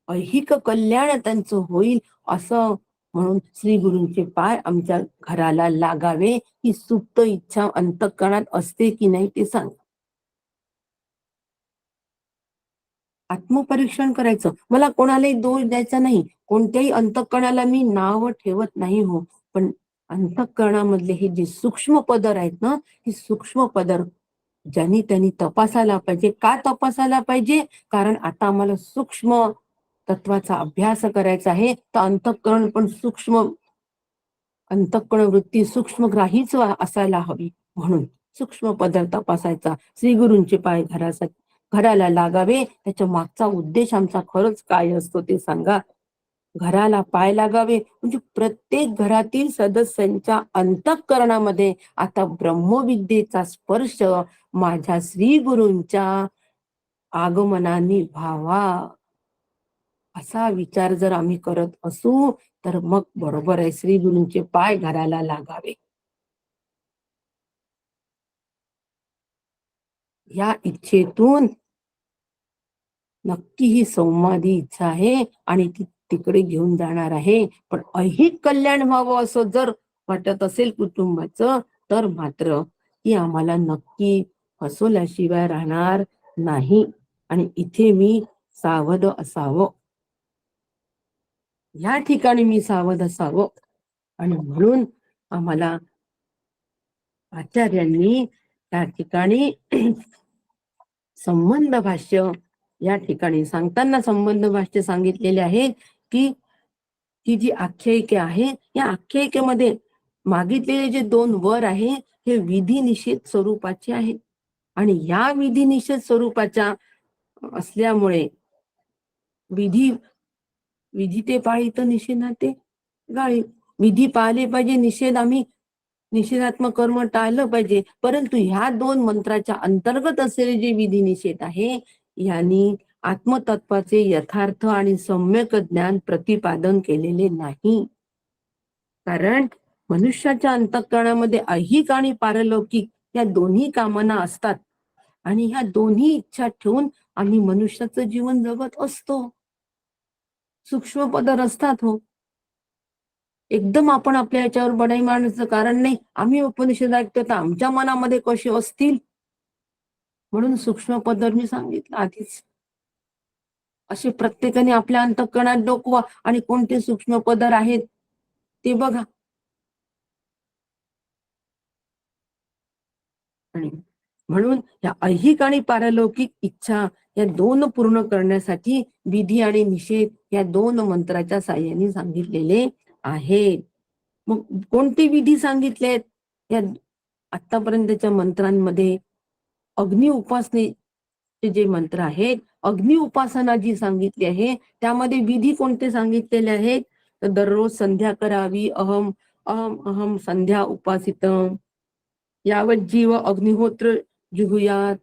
ऐहिक कल्याण त्यांचं होईल असं म्हणून श्री गुरूंचे पाय आमच्या घराला लागावे, ही सुप्त इच्छा अंतःकरणात असते की नाही ते सांग. आत्मपरीक्षण करायचं, मला कोणालाही दोष द्यायचा नाही, कोणत्याही अंतःकरणाला मी नाव ठेवत नाही हो. पण अंतःकरणामधले हे जे सूक्ष्म पदर आहेत ना, हे सूक्ष्म पदर ज्यांनी त्यांनी तपासायला पाहिजे. का तपासायला पाहिजे, कारण आता आम्हाला सूक्ष्म तत्वाचा अभ्यास करायचा आहे, तर अंतःकरण पण सूक्ष्म, अंतःकरण वृत्ती सूक्ष्मग्राहीच असायला हवी. म्हणून सूक्ष्म पदार्थ तपासायचा. श्री गुरूंचे पाय घराला लागावे, त्याच्या मागचा उद्देश आमचा खरंच काय असतो ते सांगा. घराला पाय लागावे म्हणजे प्रत्येक घरातील सदस्यांच्या अंतःकरणामध्ये आता ब्रह्मविद्येचा स्पर्श माझ्या श्री गुरूंच्या आगमनाने व्हावा, असा विचार जर आम्ही करत असू तर मग बरोबर आहे, श्री गुरूंचे पाय घराला लागावे. या इच्छेतून नक्की ही संवादी इच्छा आहे आणि ती तिकडे घेऊन जाणार आहे. पण ऐहिक कल्याण व्हावं असं जर वाटत असेल कुटुंबाचं, तर मात्र ती आम्हाला नक्की फसवल्याशिवाय राहणार नाही आणि इथे मी सावध असावं, या ठिकाणी मी सावध असावं. आणि म्हणून आम्हाला आचार्यांनी त्या ठिकाणी संबंध भाष्य या ठिकाणी सांगताना संबंध भाष्य सांगितलेले आहे की ही जी आख्यायिका आहे या आख्यायिकेमध्ये मागितलेले जे 2 वर आहे हे विधी निषेध स्वरूपाचे आहे आणि या विधी निषेध स्वरूपाच्या असल्यामुळे विधी विधी ते पाळी तर निषेधा ते गाळी. विधी पाळले पाहिजे, निषेध आम्ही निषेधात्मक कर्म टाळलं पाहिजे, परंतु ह्या 2 मंत्राच्या अंतर्गत असलेले जे विधी निषेध आहे यांनी आत्मतत्वाचे यथार्थ आणि सम्यक ज्ञान प्रतिपादन केलेले नाही. कारण मनुष्याच्या अंतःकरणामध्ये ऐहिक आणि पारलौकिक या दोन्ही कामना असतात आणि ह्या दोन्ही इच्छा ठेवून आम्ही मनुष्याचं जीवन जगत असतो. सूक्ष्म पदर असतात हो. एकदम आपण आपल्या याच्यावर बडाई मारण्याचं कारण नाही. आम्ही उपनिषद ऐकतो तर आमच्या मनामध्ये कसे असतील म्हणून सूक्ष्म पदर मी सांगितलं आधीच. असे प्रत्येकाने आपल्या अंतःकरणात डोकवा आणि कोणते सूक्ष्म पदर आहेत ते बघा. आणि म्हणून या ऐहिक आणि पारलौकिक इच्छा या 2 पूर्ण करण्यासाठी विधी आणि निषेध या 2 मंत्राच्या साहाय्याने सांगितलेले आहेत. मग कोणते विधी सांगितलेत या आतापर्यंतच्या मंत्रांमध्ये? अग्नि उपासनेचे जे मंत्र आहेत, अग्नि उपासना जी सांगितली आहे त्यामध्ये विधी कोणते सांगितलेले आहेत? तर दररोज संध्या करावी. अहम अहम अहम संध्या उपासितम, यावत जीव अग्निहोत्र जुहुयात,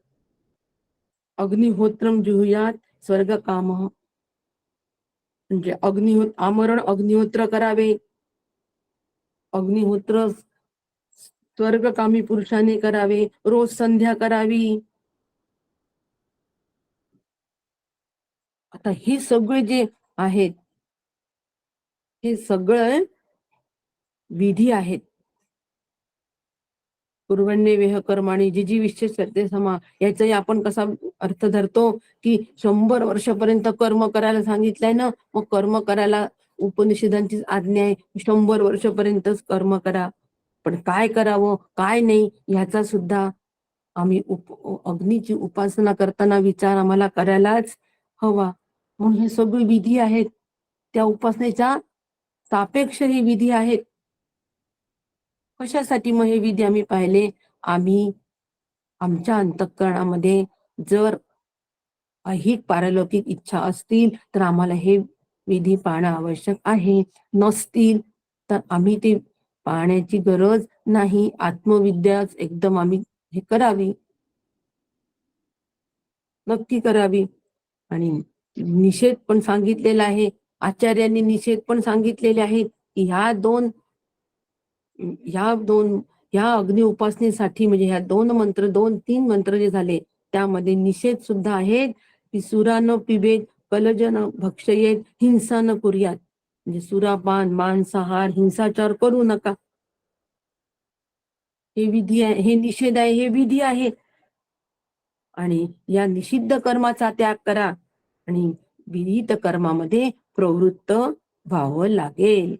अग्निहोत्रम जुहुयात स्वर्ग काम, म्हणजे आमरण अग्निहोत्र करावे. अग्निहोत्र स्वर्गकामी पुरुषाने करावे. रोज संध्या करावी. आता हे सगळे जे आहेत हे सगळं विधी आहेत. पूर्वण्यवेह कर्माणी जी जी विशेष श्रद्धे समा, याचाही आपण कसा अर्थ धरतो की 100 वर्षापर्यंत कर्म करायला सांगितलंय ना, मग कर्म करायला उपनिषदांची आज्ञा आहे 100 वर्षापर्यंतच कर्म करा. पण काय करावं काय नाही ह्याचा सुद्धा आम्ही अग्नीची उपासना करताना विचार आम्हाला करायलाच हवा. म्हणून हे सगळे विधी आहेत, त्या उपासनेच्या सापेक्ष हे विधी आहेत. कशासाठी मग हे विधी आम्ही पाहिले? आम्ही आमच्या अंतःकरणामध्ये जर ऐहिक पारलौकिक इच्छा असतील तर आम्हाला हे विधी पाहणं आवश्यक आहे. नसतील तर आम्ही ते पाहण्याची गरज नाही. आत्मविद्याच एकदम आम्ही हे करावी, नक्की करावी. आणि निषेध पण सांगितलेला आहे. आचार्यांनी निषेध पण सांगितलेले आहेत की ह्या अग्नि उपासनेसाठी म्हणजे ह्या 2-3 मंत्र जे झाले त्यामध्ये निषेध सुद्धा आहेत की सुरा न पिबेत, कलज न भक्षयेत, हिंसा न कुर्यात. म्हणजे सुरापान, मांसाहार, हिंसाचार करू नका. हे विधी आहे, हे निषेध आहे, हे विधी आहे. आणि या निषिद्ध कर्माचा त्याग करा आणि विहित कर्मामध्ये प्रवृत्त व्हावं लागेल.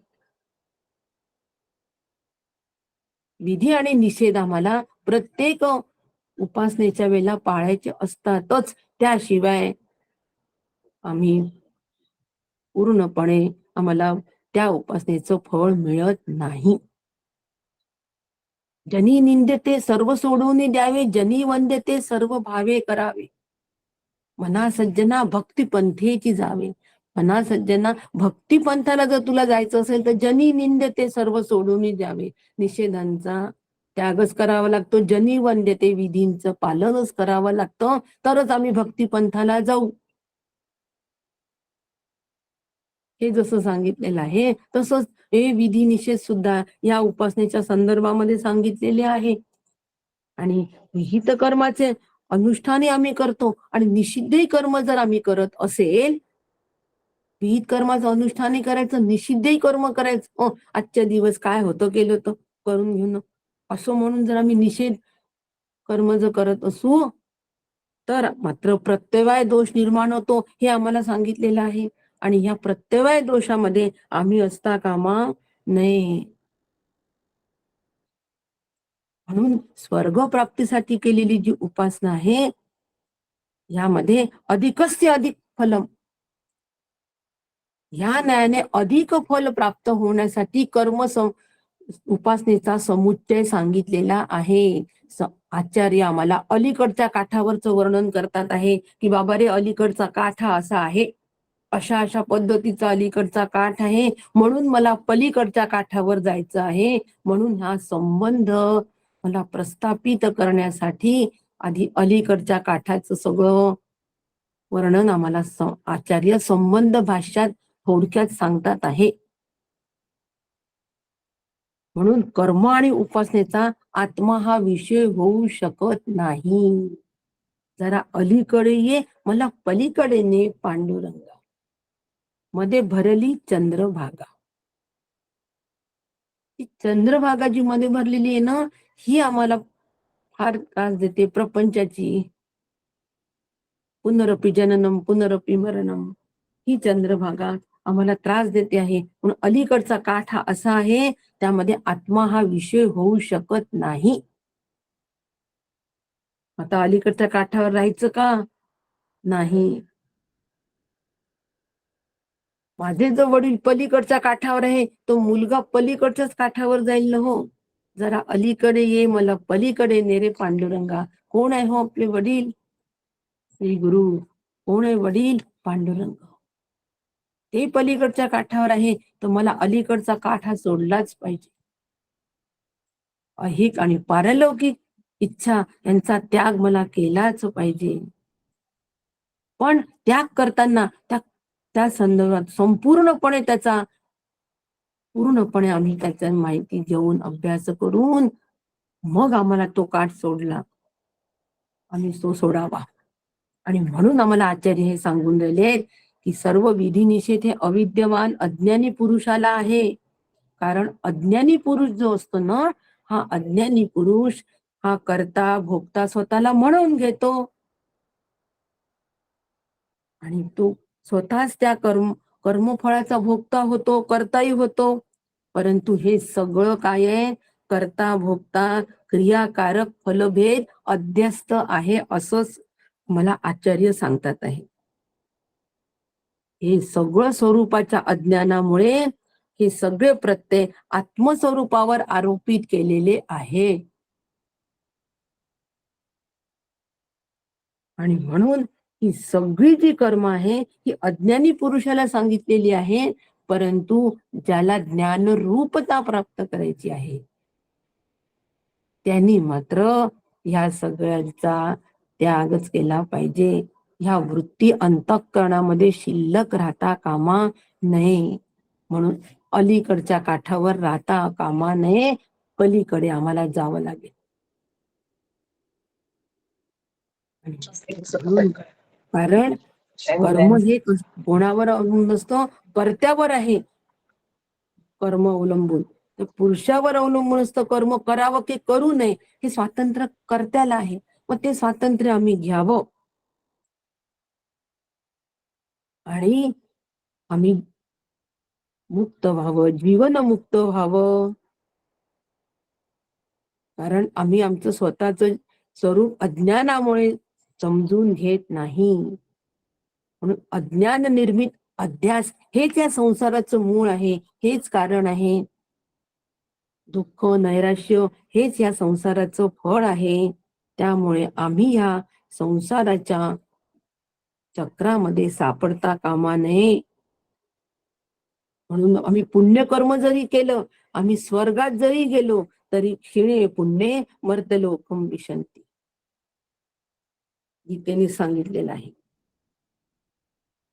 विधी आणि निषेध आम्हाला प्रत्येक उपासनेच्या वेळेला पाळायचे असतातच. त्याशिवाय आम्ही पूर्णपणे आम्हाला त्या उपासनेचं फळ मिळत नाही. जनी निंदते सर्व सोडून द्यावे, जनी वंदते सर्व भावे करावे. मना सज्जना भक्ती पंथेची जावे. मना सज्जना भक्ती पंथाला जर तुला जायचं असेल तर जनी निंदते सर्व सोडून द्यावे. निषेधांचा त्यागच करावा लागतो. जनी वंदते विधींचं पालनच करावं लागतं, तरच आम्ही भक्ती पंथाला जाऊ. हे जसं सांगितलेलं आहे तसंच हे विधी निषेध सुद्धा या उपासनेच्या संदर्भामध्ये सांगितलेले आहे. आणि विहित कर्माचे अनुष्ठानही आम्ही करतो आणि निषिद्ध कर्म जर आम्ही करत असेल, विहित कर्माचं अनुष्ठानही करायचं, निषिद्धही कर्म करायचं. आजच्या दिवस काय होतं केलं होतं करून घेऊन असं म्हणून जर आम्ही निषेध कर्म जर करत असू तर मात्र प्रत्यवाय दोष निर्माण होतो हे आम्हाला सांगितलेलं आहे. आणि ह्या प्रत्यवाय दोषामध्ये आम्ही असता कामा नये. म्हणून स्वर्ग प्राप्तीसाठी केलेली जी उपासना आहे यामध्ये अधिकस्य अधिक फलम, ह्या न्यायाने अधिक फल प्राप्त होण्यासाठी उपासनेचा समुच्चय सांगितलेला आहे. आचार्य आम्हाला अलीकडच्या काठावरचं वर्णन करतात आहे की बाबा रे, अलीकडचा काठ हा असा आहे, अशा अशा पद्धतीचा अलीकडचा काठ आहे, म्हणून मला पलीकडच्या काठावर जायचं आहे. म्हणून हा संबंध मला प्रस्थापित करण्यासाठी आधी अलीकडच्या काठाचं सगळं वर्णन आम्हाला आचार्य संबंध भाष्यात थोडक्यात सांगतात आहे. म्हणून कर्म आणि उपासनेचा आत्मा हा विषय होऊ शकत नाही. जरा अलीकडे ये, मला पलीकडे ने पांडुरंगा. मध्ये भरली चंद्रभागा. ही चंद्रभागा जी मध्ये भरलेली आहे ना, ही आम्हाला फार त्रास देते. प्रपंचाची पुनरपि जननम पुनरपि मरणम, ही चंद्रभागा आम्हाला त्रास देते आहे. म्हणून अलीकडचा काठ हा असा आहे, त्यामध्ये आत्मा हा विषय होऊ शकत नाही. आता अलीकडच्या काठावर राहायचं का नाही? माझे जो वडील पलीकडच्या काठावर आहे, तो मुलगा पलीकडच्याच काठावर जाईल ना हो. जरा अलीकडे ये, मला पलीकडे नेरे पांडुरंगा. कोण आहे हो आपले वडील? श्री गुरु. कोण आहे वडील? पांडुरंग. ते पलीकडच्या काठावर आहे, तर मला अलीकडचा काठ हा सोडलाच पाहिजे. अहिक आणि पारलौकिक इच्छा यांचा त्याग मला केलाच पाहिजे. पण त्याग करताना त्या संदर्भात संपूर्णपणे पूर्णपणे आम्ही त्याच्या माहिती घेऊन अभ्यास करून मग आम्हाला तो काठ सोडला आणि तो सोडावा. आणि म्हणून आम्हाला आचार्य हे सांगून राहिले की सर्व विधी निषेध हे अविद्यमान अज्ञानी पुरुषाला आहे. कारण अज्ञानी पुरुष जो असतो ना, हा अज्ञानी पुरुष हा करता भोगता स्वतःला म्हणून घेतो आणि तो स्वतःच त्या कर्मफळाचा भोगता होतो, करताही होतो. परंतु हे सगळं काय आहे? करता भोगता क्रियाकारक फलभेद अध्यस्त आहे, असंच मला आचार्य सांगतात आहे. हे सगळं स्वरूपाच्या अज्ञानामुळे हे सगळे प्रत्यय आत्मस्वरूपावर आरोपित केलेले आहे. आणि म्हणून ही सगळी जी कर्म आहे ही अज्ञानी पुरुषाला सांगितलेली आहे, परंतु ज्याला ज्ञानरूपता प्राप्त करायची आहे त्यांनी मात्र ह्या सगळ्यांचा त्यागच केला पाहिजे. ह्या वृत्ती अंतःकरणामध्ये शिल्लक राहता कामा नये. म्हणून अलीकडच्या काठावर राहता कामा नये, पलीकडे आम्हाला जावं लागेल. कारण कर्म हे कोणावर अवलंबून नसतं, कर्त्यावर आहे कर्म अवलंबून. तर पुरुषावर अवलंबून असतं कर्म करावं की करू नये, हे स्वातंत्र्य कर्त्याला आहे. मग ते स्वातंत्र्य आम्ही घ्यावं आणि आम्ही मुक्त व्हावं, जीवन मुक्त व्हावं. कारण आम्ही आमचं स्वतःचं स्वरूप अज्ञानामुळे समजून घेत नाही. म्हणून अज्ञान निर्मित अध्यास हेच या संसाराचं मूळ आहे, हेच कारण आहे. दुःख नैराश्य हेच या संसाराचं फळ आहे. त्यामुळे आम्ही या संसाराच्या चक्रामध्ये सापडता कामा नये. म्हणून आम्ही पुण्यकर्म जरी केलं, आम्ही स्वर्गात जरी गेलो तरी क्षीणे पुण्ये मर्त्यलोकम विशंती, गीतेने सांगितलेलं आहे.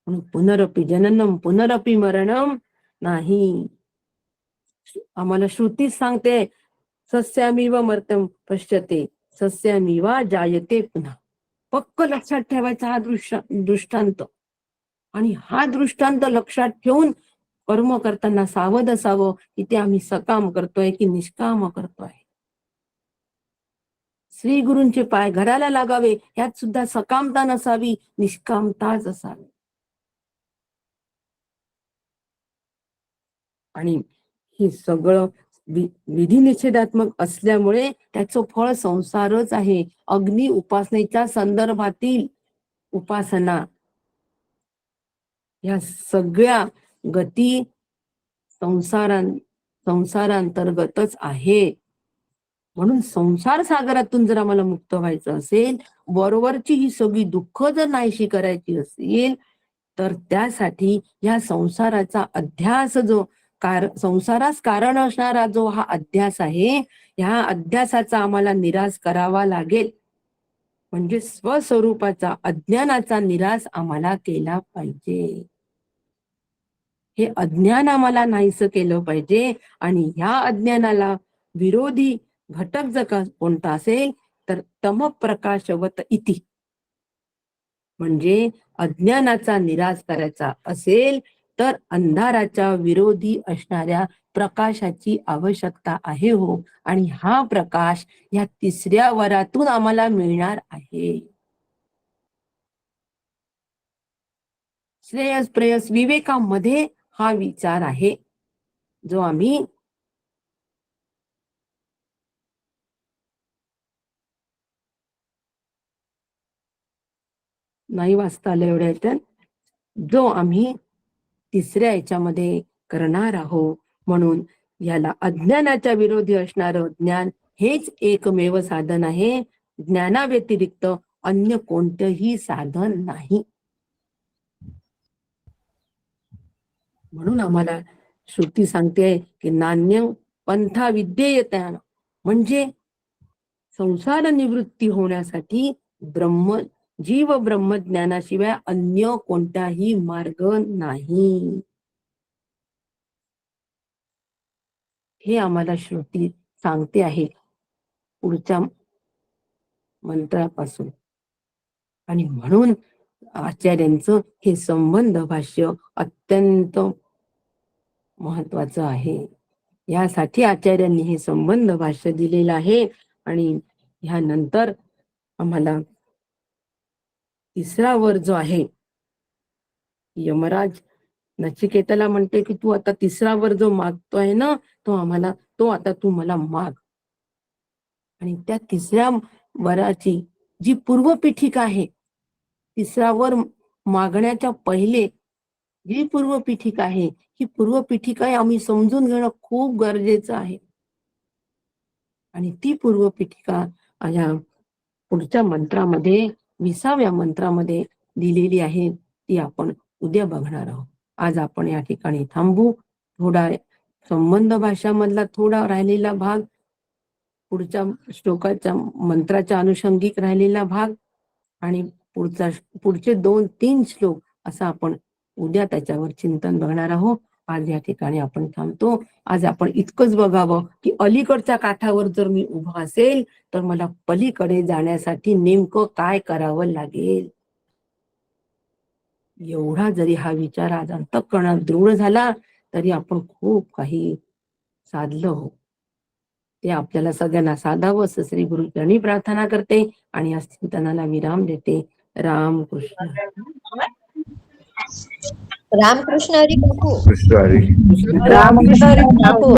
म्हणून पुनरपि जननम पुनरपि मरणम नाही. आम्हाला श्रुती सांगते सस्यामीव मर्त्यम पश्यते सस्यामीव जायते पुन्हा. पक्क लक्षात ठेवायचा हा दृष्टांत. आणि हा दृष्टांत लक्षात ठेवून कर्म करताना सावध असावं की ते आम्ही सकाम करतोय की निष्काम करतोय. श्री गुरूंचे पाय घराला लागावे, यात सुद्धा सकामता नसावी, निष्कामताच असावी. आणि हे सगळं विधिनिषेधात्मक असल्यामुळे त्याचं फळ संसारच आहे. अग्नी उपासनेच्या संदर्भातील उपासना या सगळ्या गती संसारांतर्गतच आहे. म्हणून संसार सागरातून जर आम्हाला मुक्त व्हायचं असेल, बरोबरची ही सगळी दुःख जर नाहीशी करायची असेल, तर त्यासाठी या संसाराचा अध्यास जो संसारास कारण असणारा जो हा अध्यास आहे, ह्या अध्यासाचा आम्हाला निराश करावा लागेल. म्हणजे स्वस्वरूपाचा अज्ञानाचा निराश आम्हाला केला पाहिजे. हे अज्ञान आम्हाला नाहीसं केलं पाहिजे. आणि ह्या अज्ञानाला विरोधी घटक जर कोणता असेल तर तमप्रकाशवत इति, म्हणजे अज्ञानाचा निराश करायचा असेल तर अंधाराच्या विरोधी असणाऱ्या प्रकाशाची आवश्यकता आहे हो. आणि हा प्रकाश या तिसऱ्या वरातून आम्हाला मिळणार आहे. श्रेयस प्रेयस विवेकामध्ये हा विचार आहे जो आम्ही नाही वाचता आलं एवढ्या याच्यात, जो आम्ही तिसऱ्या याच्यामध्ये करणार आहोत. म्हणून याला अज्ञानाच्या विरोधी असणारं ज्ञान हेच एकमेव साधन आहे. ज्ञानाव्यतिरिक्त अन्य कोणतंही साधन नाही. म्हणून आम्हाला श्रुती सांगते की नान्यं पंथा विद्येयते, म्हणजे संसार निवृत्ती होण्यासाठी जीव ब्रह्मज्ञानाशिवाय अन्य कोणताही मार्ग नाही. हे आम्हाला श्रुती सांगते आहे पुढच्या मंत्रापासून. आणि म्हणून आचार्यांचं हे संबंध भाष्य अत्यंत महत्वाचं आहे. यासाठी आचार्यांनी हे संबंध भाष्य दिलेलं आहे. आणि ह्यानंतर आम्हाला तिसरा वर जो आहे, यमराज नचिकेताला म्हणते की तू आता तिसरा वर जो मागतोय ना, तो आता तू मला माग. आणि त्या तिसऱ्या वराची जी पूर्वपीठिका आहे, तिसरा वर मागण्याच्या पहिले जी पूर्वपीठिका आहे, ही पूर्वपीठिका आम्ही समजून घेणं खूप गरजेचं आहे. आणि ती पूर्वपीठिका या पुढच्या मंत्रामध्ये 20व्या मंत्रामध्ये दिलेली आहे. ती आपण उद्या बघणार आहोत. आज आपण या ठिकाणी थांबू. थोडा संबंध भाषामधला थोडा राहिलेला भाग, पुढच्या श्लोकाच्या मंत्राच्या अनुषंगिक राहिलेला भाग आणि पुढचे 2-3 श्लोक असं आपण उद्या त्याच्यावर चिंतन बघणार आहोत. आज या ठिकाणी आपण थांबतो. आज आपण इतकंच बघावं की अलीकडच्या काठावर जर मी उभा असेल तर मला पलीकडे जाण्यासाठी नेमकं काय करावं लागेल. एवढा जरी हा विचार आज अंतःकरणात दृढ झाला तरी आपण खूप काही साधलं हो. ते आपल्याला सगळ्यांना साधावं असं श्री गुरुचरणी प्रार्थना करते आणि या चिंतनाला विराम देते. रामकृष्ण. रामकृष्ण हरी बापू. कृष्ण हरी. रामकृष्ण हरी बापू.